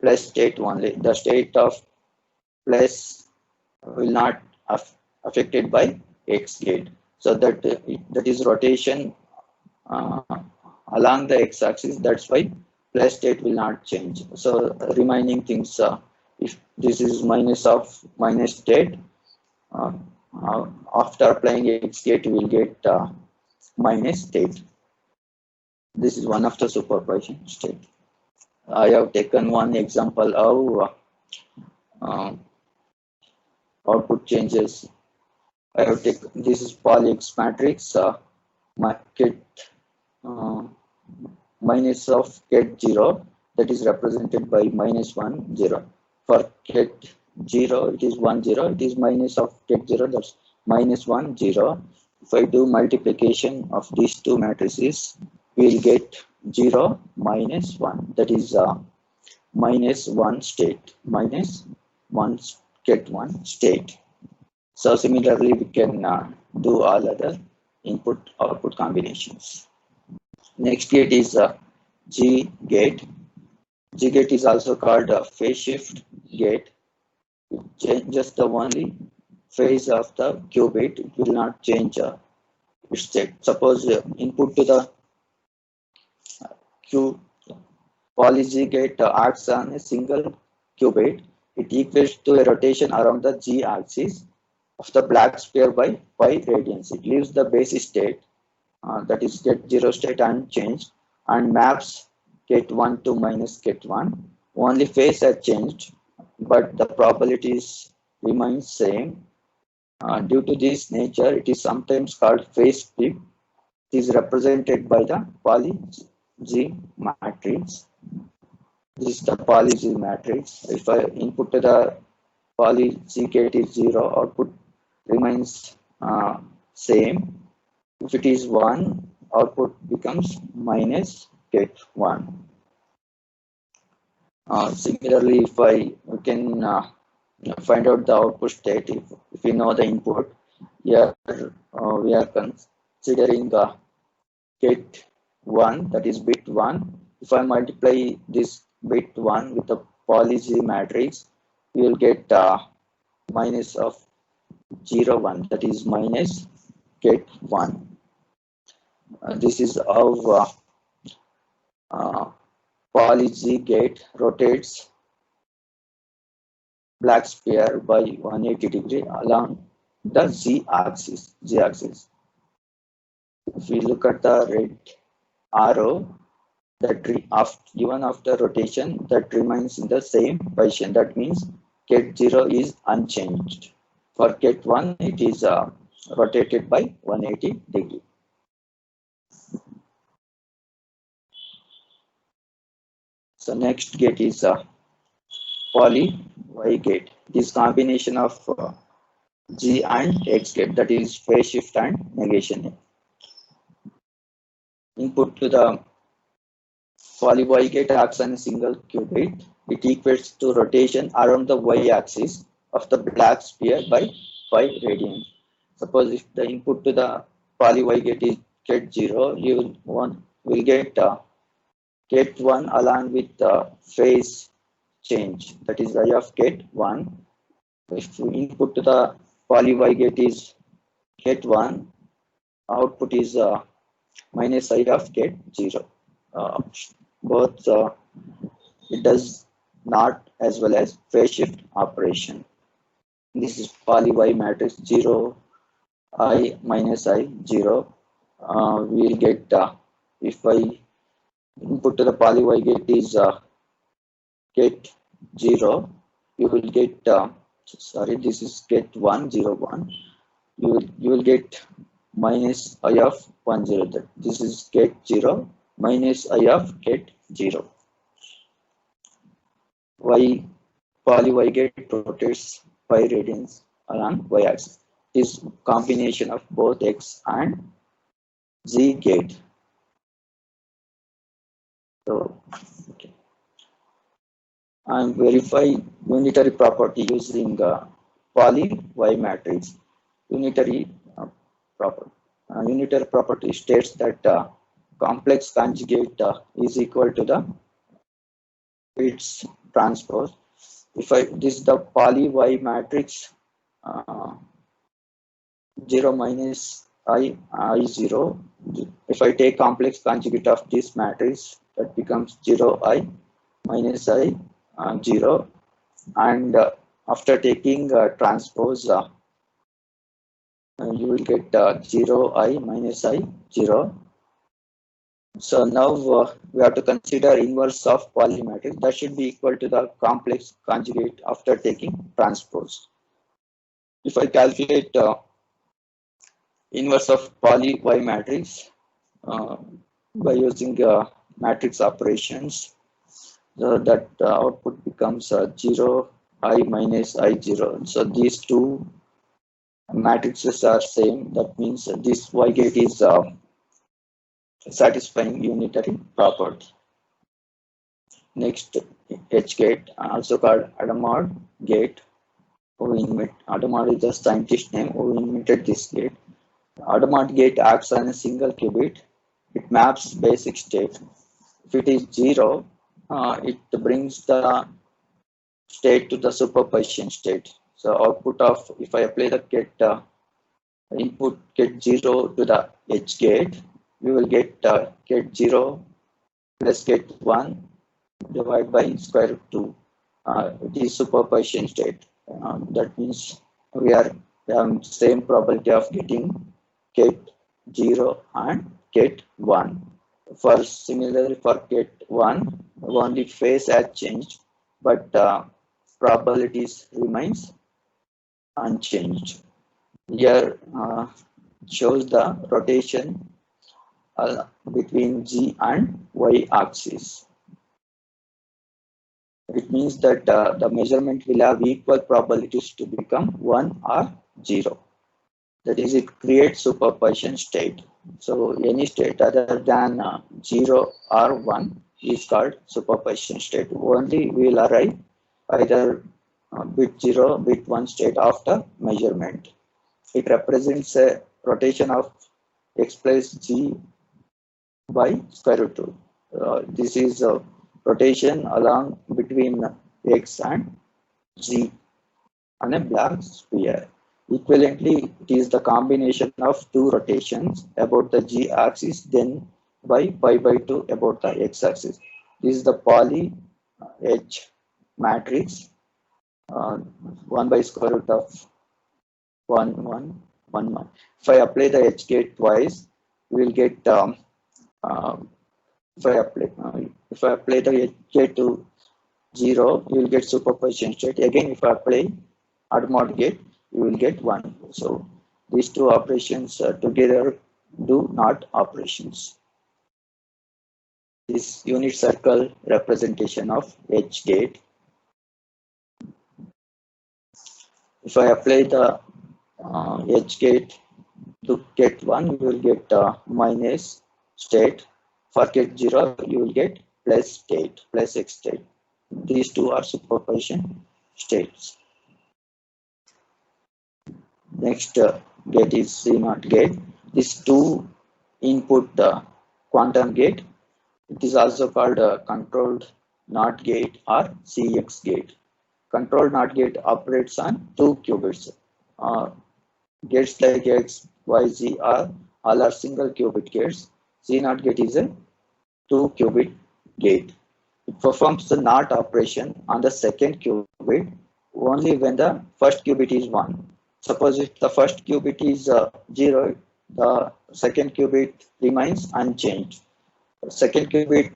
plus state only. The state of plus will not affected by X gate. So that that is rotation along the X axis. That's why plus state will not change. So remaining things, if this is minus of minus state, after applying X gate, you will get minus state. This is one of the superposition state. I have taken one example of output changes. I have taken, this is poly X matrix, ket minus of ket 0, that is represented by minus 1, 0. For ket 0, it is 1, 0. It is minus of ket 0, that's minus 1, 0. If I do multiplication of these two matrices, we will get 0, minus 1. That is minus 1 state, minus 1 ket 1 state. So similarly, we can do all other input-output combinations. Next gate is G gate. G gate is also called a phase shift gate. It changes the only phase of the qubit. It will not change its state. Suppose input to the Q poly G gate acts on a single qubit. It equals to a rotation around the G axis of the black sphere by pi radians. It leaves the base state, that is ket 0 state, unchanged and maps ket 1 to minus ket 1. Only phase has changed, but the probabilities remain same. Due to this nature, it is sometimes called phase flip. is represented by the poly G matrix. This is the poly G matrix. If I input to the poly G gate is 0, output remains same. If it is 1, output becomes minus gate 1. Similarly, if we can find out the output state, if we know the input, here we are considering gate 1, that is bit 1. If I multiply this bit 1 with the poly G matrix, we will get minus of 0, 1, that is minus gate 1. This is how poly G gate rotates black sphere by 180 degree along the Z axis. If we look at the red arrow, that even after rotation, that remains in the same position. That means gate 0 is unchanged. For gate 1, it is rotated by 180 degree. So next gate is poly Y gate. This combination of G and X gate, that is phase shift and negation. Input to the poly Y gate acts on a single qubit. It equates to rotation around the Y axis of the black sphere by 5 radians. Suppose if the input to the poly Y gate is gate 0, you will get gate 1 along with the phase change, that is I of gate 1. If you input to the poly Y gate is gate 1, output is minus I of gate 0. Both it does not as well as phase shift operation. This is poly Y matrix 0, I minus I 0. We will get if I input to the poly Y gate is gate 0, you will get sorry, this is gate 1, 0, 1. You will get minus I of 1, 0. This is gate 0 minus I of gate 0. Poly Y gate rotates 5 radians along Y axis. This combination of both X and Z gate. So, okay. And verify unitary property using poly Y matrix. Unitary property states that complex conjugate is equal to the its transpose. This is the poly Y matrix 0 minus I 0. If I take complex conjugate of this matrix, that becomes 0 I minus I 0, and after taking transpose, you will get 0 I minus I 0. So now we have to consider inverse of poly matrix. That should be equal to the complex conjugate after taking transpose. If I calculate inverse of poly Y matrix by using matrix operations, so that output becomes 0 I minus I 0. So these two matrices are same. That means this Y gate is satisfying unitary property. Next, H gate, also called Hadamard gate. Hadamard is the scientist name who invented this gate. Hadamard gate acts on a single qubit. It maps basic state. If it is 0, it brings the state to the superposition state. So output of, if I apply the gate input gate 0 to the H gate, we will get gate 0 plus gate 1 divided by square root 2. It is superposition state. That means we have same probability of getting gate 0 and gate 1. Similarly for gate 1, only phase has changed, but probabilities remains unchanged. Here shows the rotation between G and Y axis. It means that the measurement will have equal probabilities to become 1 or 0. That is, it creates superposition state. So any state other than 0 or 1 is called superposition state. Only we will arrive either bit 0, bit 1 state after measurement. It represents a rotation of x plus g by square root 2. This is a rotation along between x and g on a black sphere. Equivalently, it is the combination of two rotations about the g axis, then by pi by 2 about the x axis. This is the Pauli H matrix, 1 by square root of 1, 1, 1, 1. If I apply the H gate twice, we will get, if I apply the H gate to 0, you will get superposition state. Again, if I apply odd mod gate, you will get 1. So these two operations together do not operations. This unit circle representation of H gate. If I apply the H gate to get 1, you will get minus state. For get 0, you will get plus state, plus x state. These two are superposition states. Next gate is C0 gate. This two input quantum gate. It is also called a controlled NOT gate or CX gate. Controlled NOT gate operates on 2 qubits. Gates like X, Y, Z are all are single qubit gates. C0 gate is a 2 qubit gate. It performs the NOT operation on the second qubit only when the first qubit is 1. Suppose if the first qubit is 0, the second qubit remains unchanged. The second qubit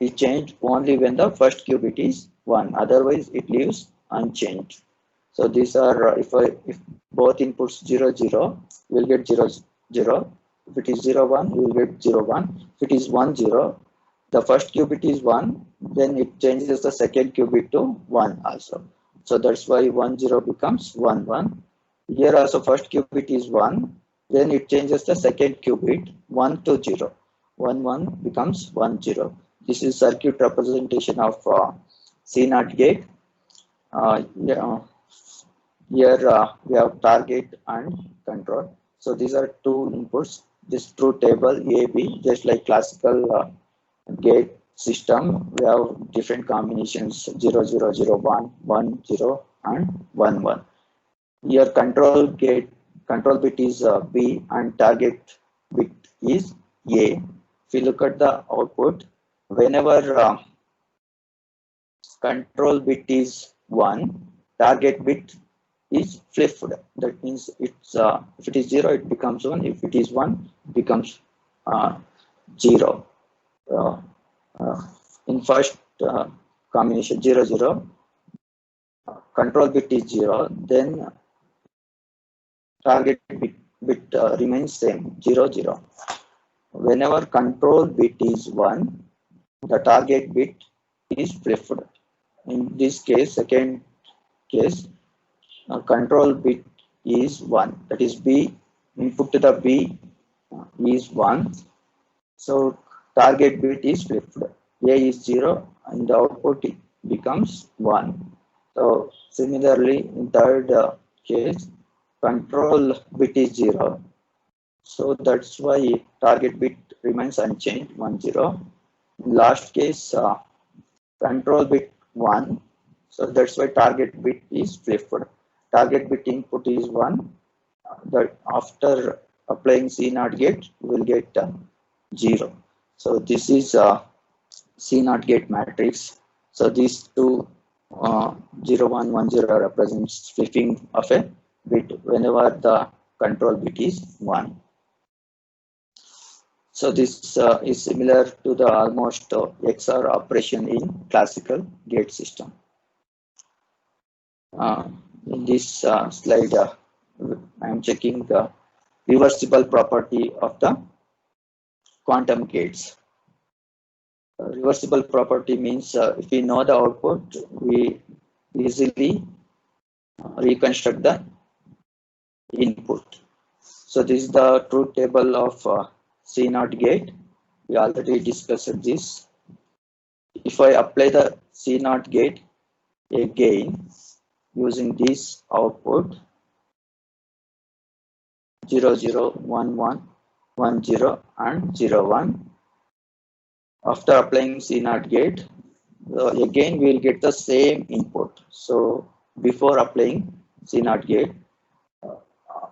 is changed only when the first qubit is 1. Otherwise, it leaves unchanged. So these are if both inputs 0, 0, you will get 0, 0. If it is 0, 1, you will get 0, 1. If it is 1, 0, the first qubit is 1, then it changes the second qubit to 1 also. So that's why 1, 0 becomes 1, 1. Here also first qubit is 1, then it changes the second qubit 1 to 0. 1, 1 becomes 1, 0. This is circuit representation of C0 gate. Here we have target and control. So these are two inputs. This truth table A, B, just like classical gate system, we have different combinations 0, 0, 0, 1, 1, 0, and 1, 1. Here control bit is B and target bit is A. If you look at the output, whenever control bit is 1, target bit is flipped. That means it's if it is 0, it becomes 1. If it is 1, it becomes 0. In first combination 0, 0, control bit is 0, then target bit remains same 0, 0. Whenever control bit is 1, the target bit is flipped. In this case, second case, control bit is 1. That is B, input to the B is 1. So target bit is flipped. A is 0 and the output becomes 1. So similarly, in third case, control bit is 0. So that's why target bit remains unchanged 1, 0. In last case, control bit 1. So that's why target bit is flipped. Target bit input is 1. That after applying C0 gate, we will get 0. So this is C0 gate matrix. So these two 0, 1, 1, 0 represents flipping of a bit whenever the control bit is 1. So this is similar to the almost XOR operation in classical gate system. In this slide, I am checking the reversible property of the quantum gates. Reversible property means if we know the output, we easily reconstruct the input. So this is the truth table of CNOT gate. We already discussed this. If I apply the CNOT gate again using this output 0, 0, 1, 1, 1, 0 and 0, 1. After applying CNOT gate, again we will get the same input. So before applying CNOT gate,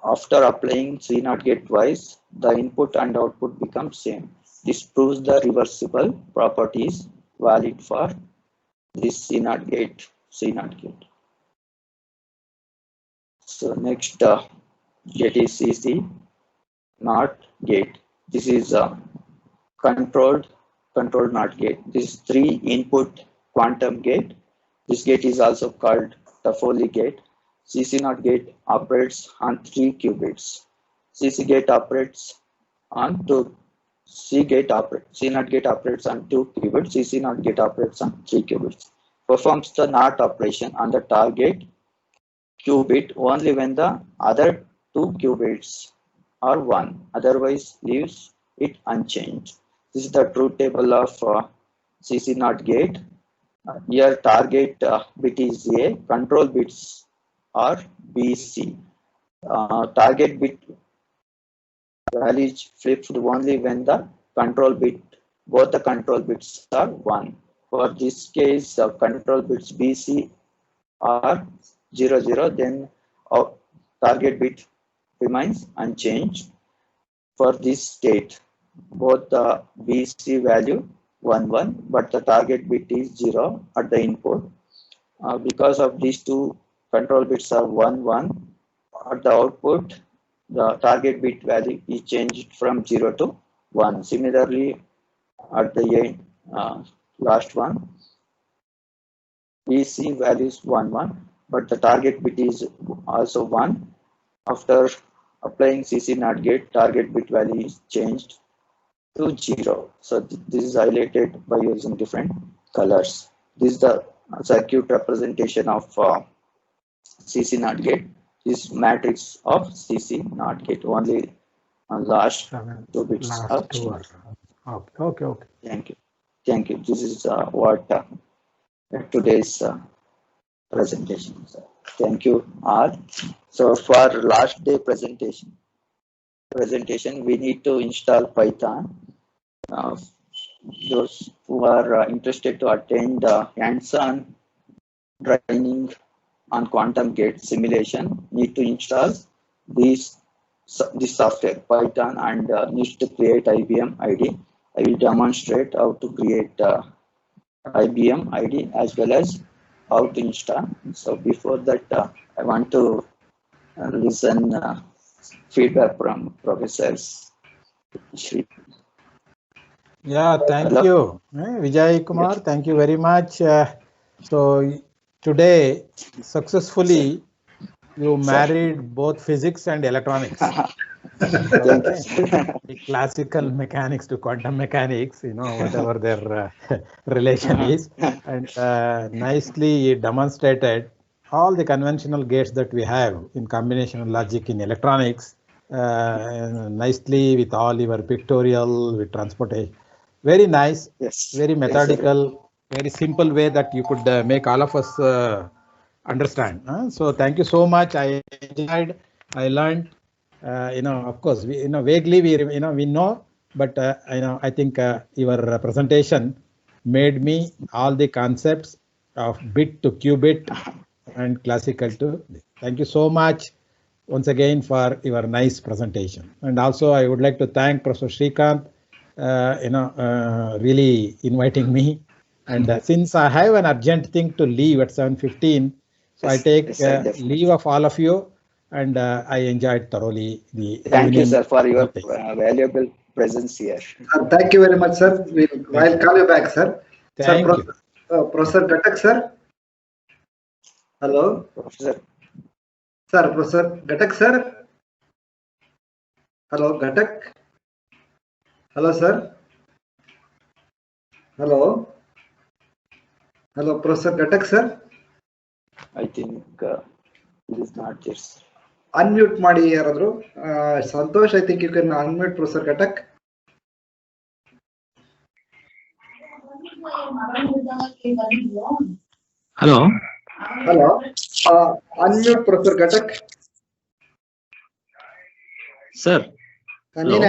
after applying CNOT gate twice, the input and output become same. This proves the reversible properties valid for this CNOT gate. So next gate is CC NOT gate. This is a controlled NOT gate. This is 3 input quantum gate. This gate is also called Toffoli gate. CC NOT gate operates on 3 qubits. CC gate operates on 2. C NOT gate operates on 2 qubits. CC NOT gate operates on 3 qubits. Performs the NOT operation on the target qubit only when the other 2 qubits are 1. Otherwise, leaves it unchanged. This is the truth table of CC NOT gate. Here target bit is A, control bits are BC. Target bit value is flipped only when the control bit, both the control bits are 1. For this case, control bits BC are 0, 0, then target bit remains unchanged. For this state, both the BC value 1, 1, but the target bit is 0 at the input. Because of these 2 control bits are 1, 1, at the output, the target bit value is changed from 0 to 1. Similarly, at the end, last one, BC value is 1, 1, but the target bit is also 1. After applying CC NOT gate, target bit value is changed to 0. So this is highlighted by using different colors. This is the circuit representation of CC NOT gate. This matrix of CC NOT gate. Only last 2 bits are changed. Okay. Thank you. This is what today's presentation. Thank you all. So for last day presentation, we need to install Python. Those who are interested to attend hands-on training on quantum gate simulation need to install this software Python and needs to create IBM ID. I will demonstrate how to create IBM ID as well as how to install. So before that, I want to listen feedback from professors. Yeah, thank you, Vijay Kumar. Yes. Thank you very much. So today, successfully, you married both physics and electronics. The classical mechanics to quantum mechanics, whatever their relation is, and nicely demonstrated all the conventional gates that we have in combination logic in electronics, nicely with all your pictorial, with transportation. Very nice, Yes. very methodical, very simple way that you could make all of us understand. So thank you so much. I enjoyed, I learned. Of course, vaguely we know, but I think your presentation made me all the concepts of bit to qubit and classical to. Thank you so much once again for your nice presentation. And also I would like to thank Professor Srikanth, really inviting me. And since I have an urgent thing to leave at 7:15, so I take leave of all of you. And I enjoyed thoroughly the. Thank you, sir, for your valuable presence here. Thank you very much, sir. I'll call you back, sir. Thank you. Professor Ghatak, sir. Hello. Professor. Sir, Professor Ghatak, sir. Hello, Ghatak. Hello, sir. Hello. Hello, Professor Ghatak, sir. I think it is not this. Unmute ಮಾಡಿ ಯಾರಾದ್ರು. Santosh, I think you can unmute Professor Ghatak. Hello. Hello. Unmute Professor Ghatak. Sir. Hello.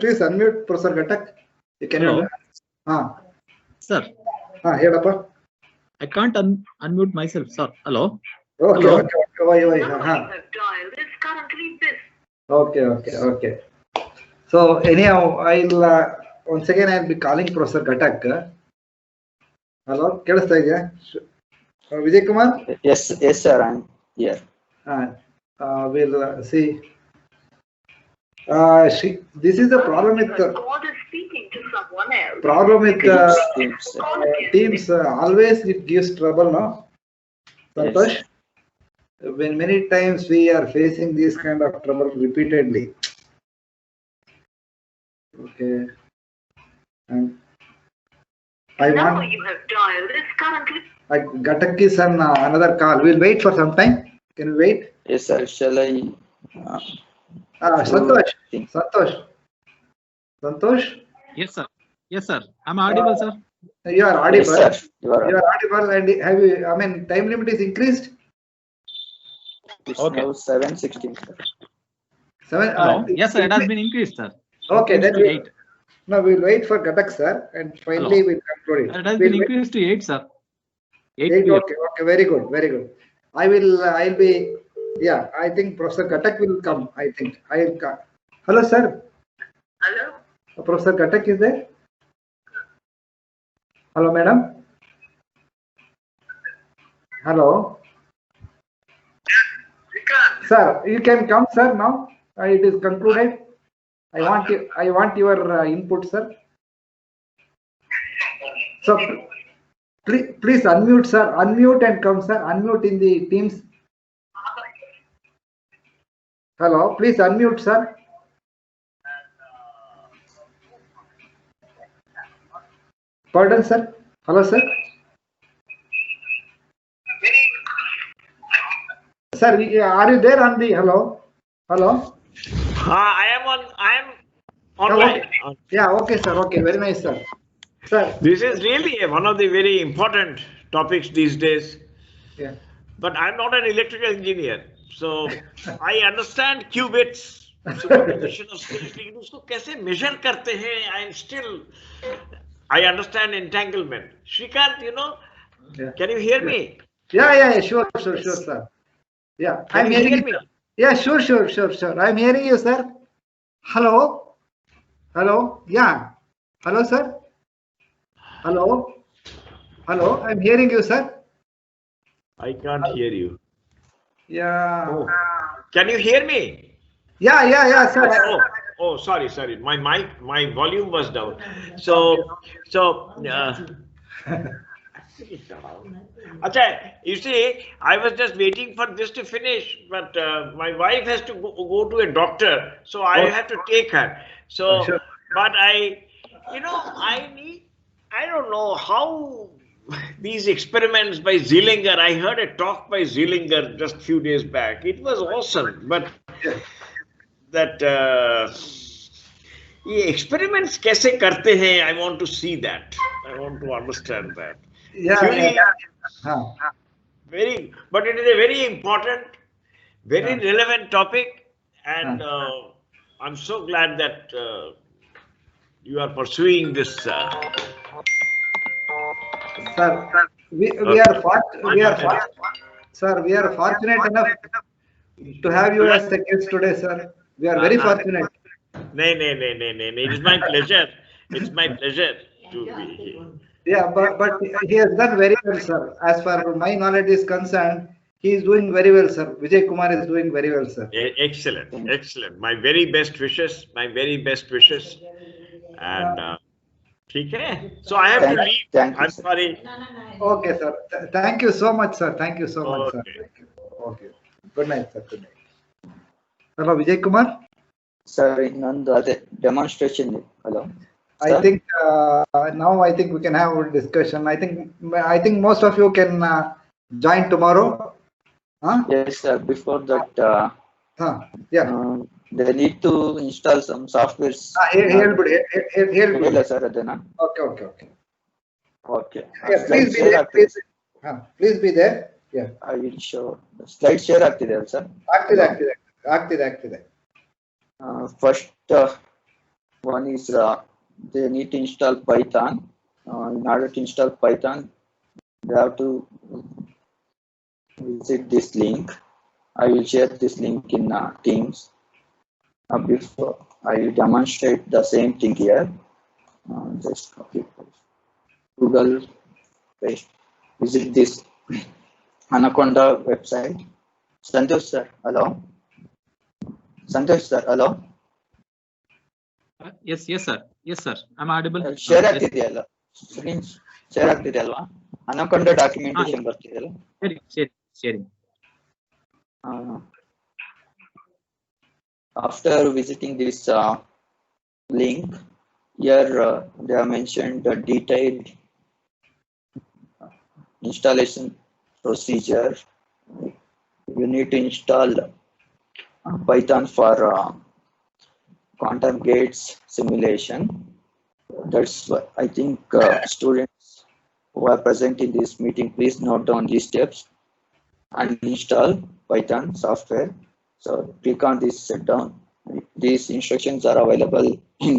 Please unmute Professor Ghatak. You can. Hello. Sir. ಹೇಳಪ್ಪ. I can't unmute myself, sir. Hello. Okay, Hello. Okay. So anyhow, I'll once again I'll be calling Professor Ghatak. Hello, ಕೇಳಿಸ್ತಾ ಇದೆಯಾ? Vijay Kumar? Yes, sir, I'm here. We'll see. This is the problem with Teams. Always it gives trouble, no? Santosh? Yes. When many times we are facing this kind of trouble repeatedly. Okay. And I want. You have dialed is currently. Ghatak is on another call. We'll wait for some time. Can we wait? Yes, sir. Shall I? Santosh. Yes, sir. Yes, sir. I'm audible, sir. You are audible. Yes, sir. You are audible, and have you? I mean, time limit is increased. It's Okay. now 7:16, sir. 7. Hello. Yes, sir. It has been increased, sir. Okay, then Increased to 8. No, we'll wait for Ghatak, sir, and finally we'll conclude it. It has We'll been wait- increased to 8, sir. 8 Eight, PM. okay, very good. I'll be, yeah, I think Professor Ghatak will come, I think. Hello, sir. Hello. Professor Ghatak is there? Hello, madam. Hello. Sir, you can come, sir, now. It is concluded. I want your input, sir. So, please unmute, sir. Unmute and come, sir. Unmute in the Teams. Hello, please unmute, sir. Pardon, sir. Hello, sir. Sir, are you there on the hello? Hello. I am online. Yeah, okay, sir. Okay, very nice, sir. Sir. This is really one of the very important topics these days. Yeah. But I'm not an electrical engineer, so I understand qubits, superposition of states. लेकिन उसको कैसे measure करते हैं? I understand entanglement. Shrikant, Yeah. can you hear me? Yeah, sure, sir. Yeah, Can I'm you hearing hear you. me? Yeah, sure. I'm hearing you, sir. Hello. Yeah. Hello, sir. Hello. I'm hearing you, sir. I can't hear you. Yeah. Oh. Can you hear me? Yeah, sir. Oh, sorry. My volume was down. So. Acha, you see, I was just waiting for this to finish, but my wife has to go to a doctor, so I have to take her. So, Sure. but I don't know how these experiments by Zeilinger. I heard a talk by Zeilinger just a few days back. It was awesome, but that ये experiments कैसे करते हैं? I want to see that. I want to understand that. Yeah. But it is a very important, very relevant topic, and I'm so glad that you are pursuing this. Sir, we are fortunate enough to have you as a guest today, sir. We are very fortunate. No. It is my pleasure. It's my pleasure to be here. Yeah, but he has done very well, sir. As far as my knowledge is concerned, he is doing very well, sir. Vijay Kumar is doing very well, sir. Excellent. My very best wishes. And ठीक है? So I have to leave. Thank you, I'm sir. sorry. Okay, sir. Thank you so much, sir. Thank you so much, sir. Okay. Okay. Good night, sir. Good night. Hello, Vijay Kumar. Sir, ಇನ್ನೊಂದು demonstration. Hello. I Sir? think now I think we can have a discussion. I think most of you can join tomorrow. Huh? Yes, sir. Before that, Yeah. they need to install some softwares. ಹೇಳ್ಬಿಡಿ. ಹೇಳಿಲ್ಲ sir ಅದನ್ನ. Okay. Okay. Yeah, please be there. Please be there. Yeah. I will show. Slide share ಆಗ್ತಿದೆ ಅಲ್ಲ sir? ಆಗ್ತಿದೆ. First one is they need to install Python. In order to install Python, they have to visit this link. I will share this link in Teams. Before I will demonstrate the same thing here. Just copy paste. Google paste. Visit this Anaconda website. Santosh sir, hello. Santosh sir, hello. Yes, sir. I'm audible. Share ಆಗ್ತಿದೆಯಲ್ಲ? Screen share ಆಗ್ತಿದೆಯಲ್ವಾ? Anaconda documentation ಬರ್ತಿದೆಯಲ್ಲ? Sharing. After visiting this link, here they have mentioned the detailed installation procedure. You need to install Python for quantum gates simulation. That's what I think students who are present in this meeting, please note down these steps and install Python software. So click on this set down. These instructions are available in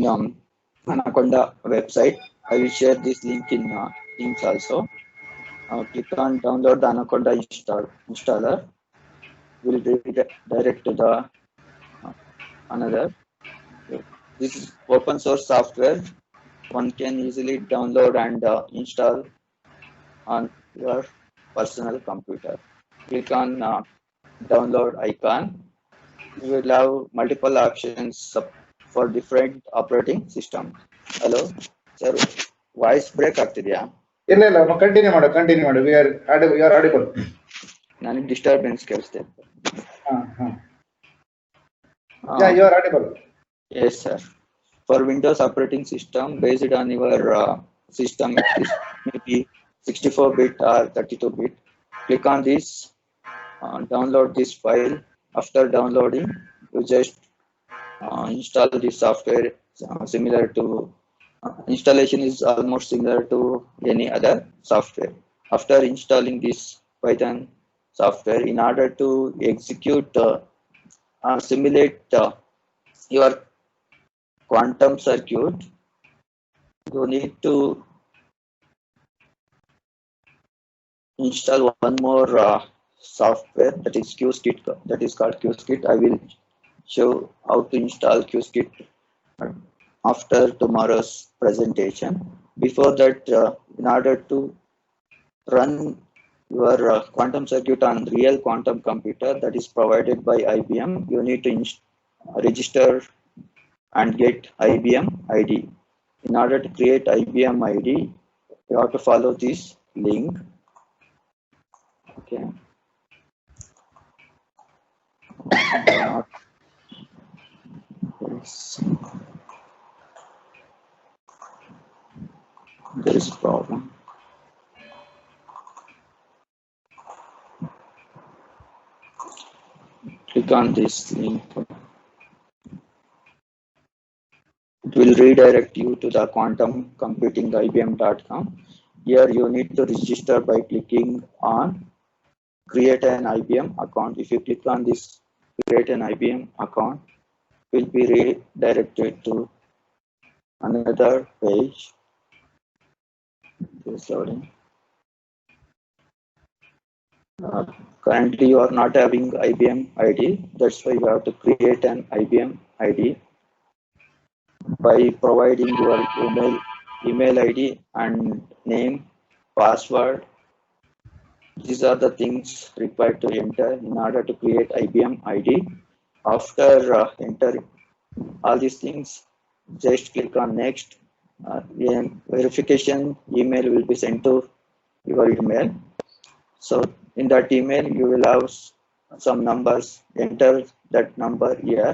Anaconda website. I will share this link in Teams also. Click on download the Anaconda installer. Will redirect to the another. This is open source software. One can easily download and install on your personal computer. Click on download icon. You will have multiple options for different operating systems. Hello, sir. Voice break ಆಗ್ತಿದೆಯಾ? ಇಲ್ಲ continue ಮಾಡು. We are audible. ನನಗೆ disturbance ಕೇಳಿಸ್ತಾ ಇದೆ. Yeah, you are audible. Yes, sir. For Windows operating system, based on your system, maybe 64-bit or 32-bit, click on this, download this file. After downloading, you just install this software. Similar to installation is almost similar to any other software. After installing this Python software, in order to execute simulate your quantum circuit, you need to install one more software, that is QSkit, that is called QSkit. I will show how to install QSkit after tomorrow's presentation. Before that, in order to run your quantum circuit on real quantum computer that is provided by IBM, you need to register and get IBM ID. In order to create IBM ID, you have to follow this link. Okay. There is a problem. Click on this link. It will redirect you to the quantumcomputingibm.com. Here you need to register by clicking on create an IBM account. If you click on this create an IBM account, it will be redirected to another page. This loading. Currently you are not having IBM ID. That's why you have to create an IBM ID by providing your email ID and name, password. These are the things required to enter in order to create IBM ID. After entering all these things, just click on next. Verification email will be sent to your email. So in that email, you will have some numbers. Enter that number here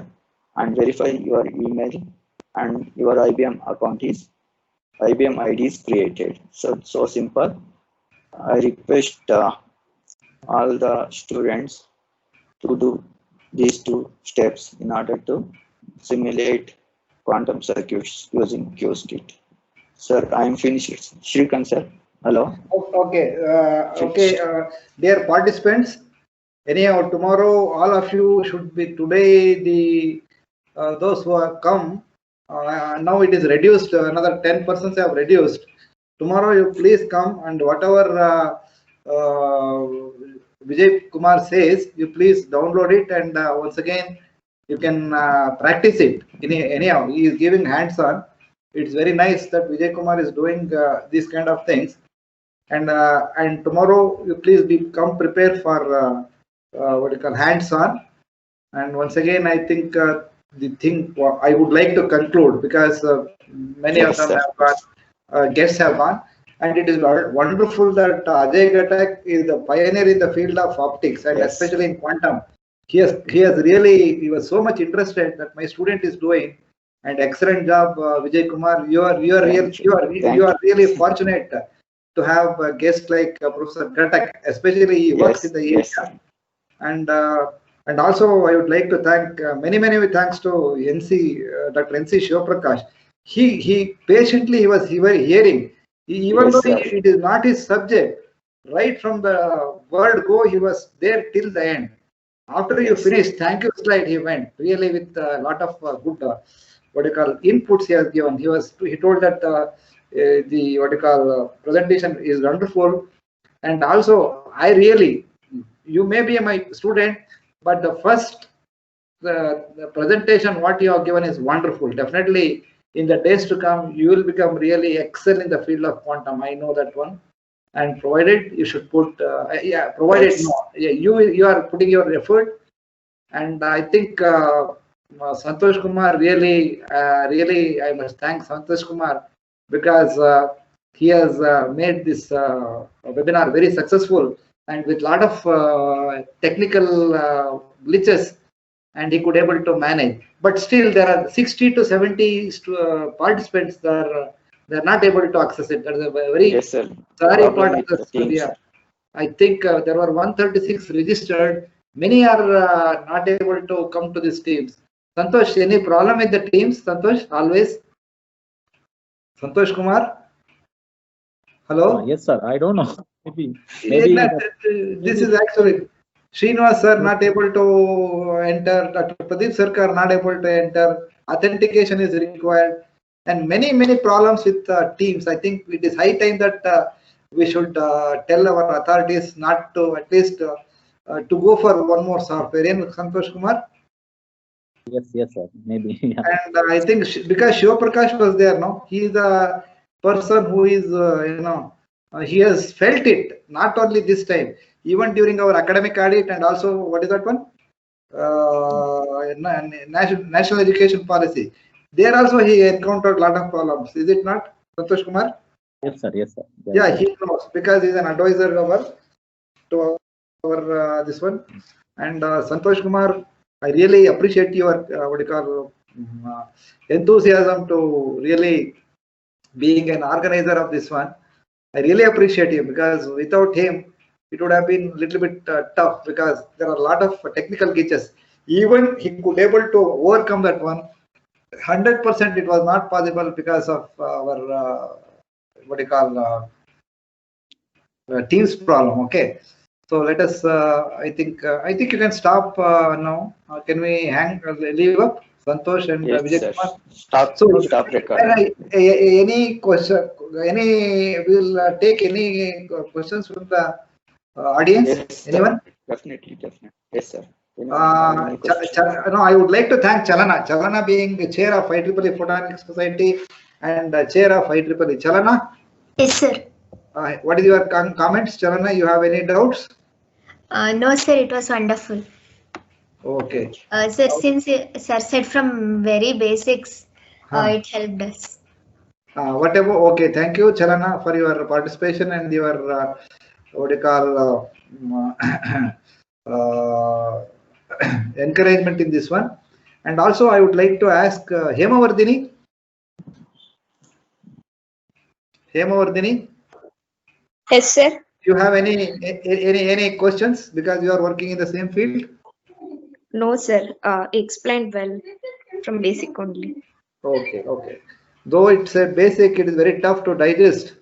and verify your email and your IBM IBM ID is created. So simple. I request all the students to do these 2 steps in order to simulate quantum circuits using QSKIT. Sir, I am finished. Shrikant sir, hello. Okay, dear participants, anyhow, tomorrow all of you should be today. Those who have come, now it is reduced. Another 10% have reduced. Tomorrow you please come, and whatever Vijay Kumar says, you please download it, and once again you can practice it. Anyhow, he is giving hands-on. It's very nice that Vijay Kumar is doing these kind of things. And tomorrow you please come prepared for what you call hands-on. And once again, I think the thing I would like to conclude, because many of them have got guests have gone, and it is wonderful that Ajay Ghatak is the pioneer in the field of optics, and especially in quantum. He was so much interested that my student is doing, and excellent job, Vijay Kumar. You are really fortunate to have a guest like Professor Ghatak, especially he works in the area. And also I would like to thank many thanks to Dr. NC Shivaprakash. He patiently was hearing, even though it is not his subject. Right from the word go, he was there till the end. After you finished, thank you slide, he went really with a lot of good inputs he has given. He told that the presentation is wonderful, and also you may be my student, but the first the presentation what you have given is wonderful. Definitely in the days to come you will become really excel in the field of quantum. I know that one. And provided you should put you are putting your effort, and I think Santosh Kumar really I must thank Santosh Kumar, because he has made this webinar very successful, and with lot of technical glitches, and he could able to manage. But still there are 60 to 70 participants that they're not able to access it. That is a very sorry part of the story. I think there were 136 registered. Many are not able to come to these teams. Santosh, any problem with the teams? Santosh, always. Santosh Kumar. Hello. Yes, sir. I don't know. Maybe. This is actually Srinivas sir not able to enter. Dr. Pradeep Sarkar not able to enter. Authentication is required. And many problems with teams. I think it is high time that we should tell our authorities not to, at least to go for one more software. In Santosh Kumar? Yes, sir. Maybe. Yeah. And I think because Shivaprakash was there, no, he is a person who is, he has felt it. Not only this time, even during our academic audit, and also what is that one? National education policy. There also he encountered a lot of problems. Is it not, Santosh Kumar? Yes, sir. Yeah, he knows, because he's an advisor to our this one. And Santosh Kumar, I really appreciate your enthusiasm to really being an organizer of this one. I really appreciate him, because without him it would have been a little bit tough, because there are a lot of technical glitches. Even he could able to overcome that one. 100% it was not possible because of our team's problem. Okay, so let us I think you can stop now. Can we leave up, Santosh and Vijay Kumar? Stop recording. Any question, we'll take any questions from the audience? Yes, anyone? Definitely. Yes, sir. No, I would like to thank Chalana. Chalana being the chair of IEEE Photonics Society and chair of IEEE. Chalana? Yes, sir. What is your comments, Chalana? You have any doubts? No, sir. It was wonderful. Okay. Sir, since sir said from very basics, it helped us. Whatever. Okay. Thank you, Chalana, for your participation and your encouragement in this one. And also I would like to ask Hemavardhini. Hemavardhini, Yes, sir. you have any questions because you are working in the same field? No, sir. Explained well from basic only. Okay. Though it's a basic, it is very tough to digest.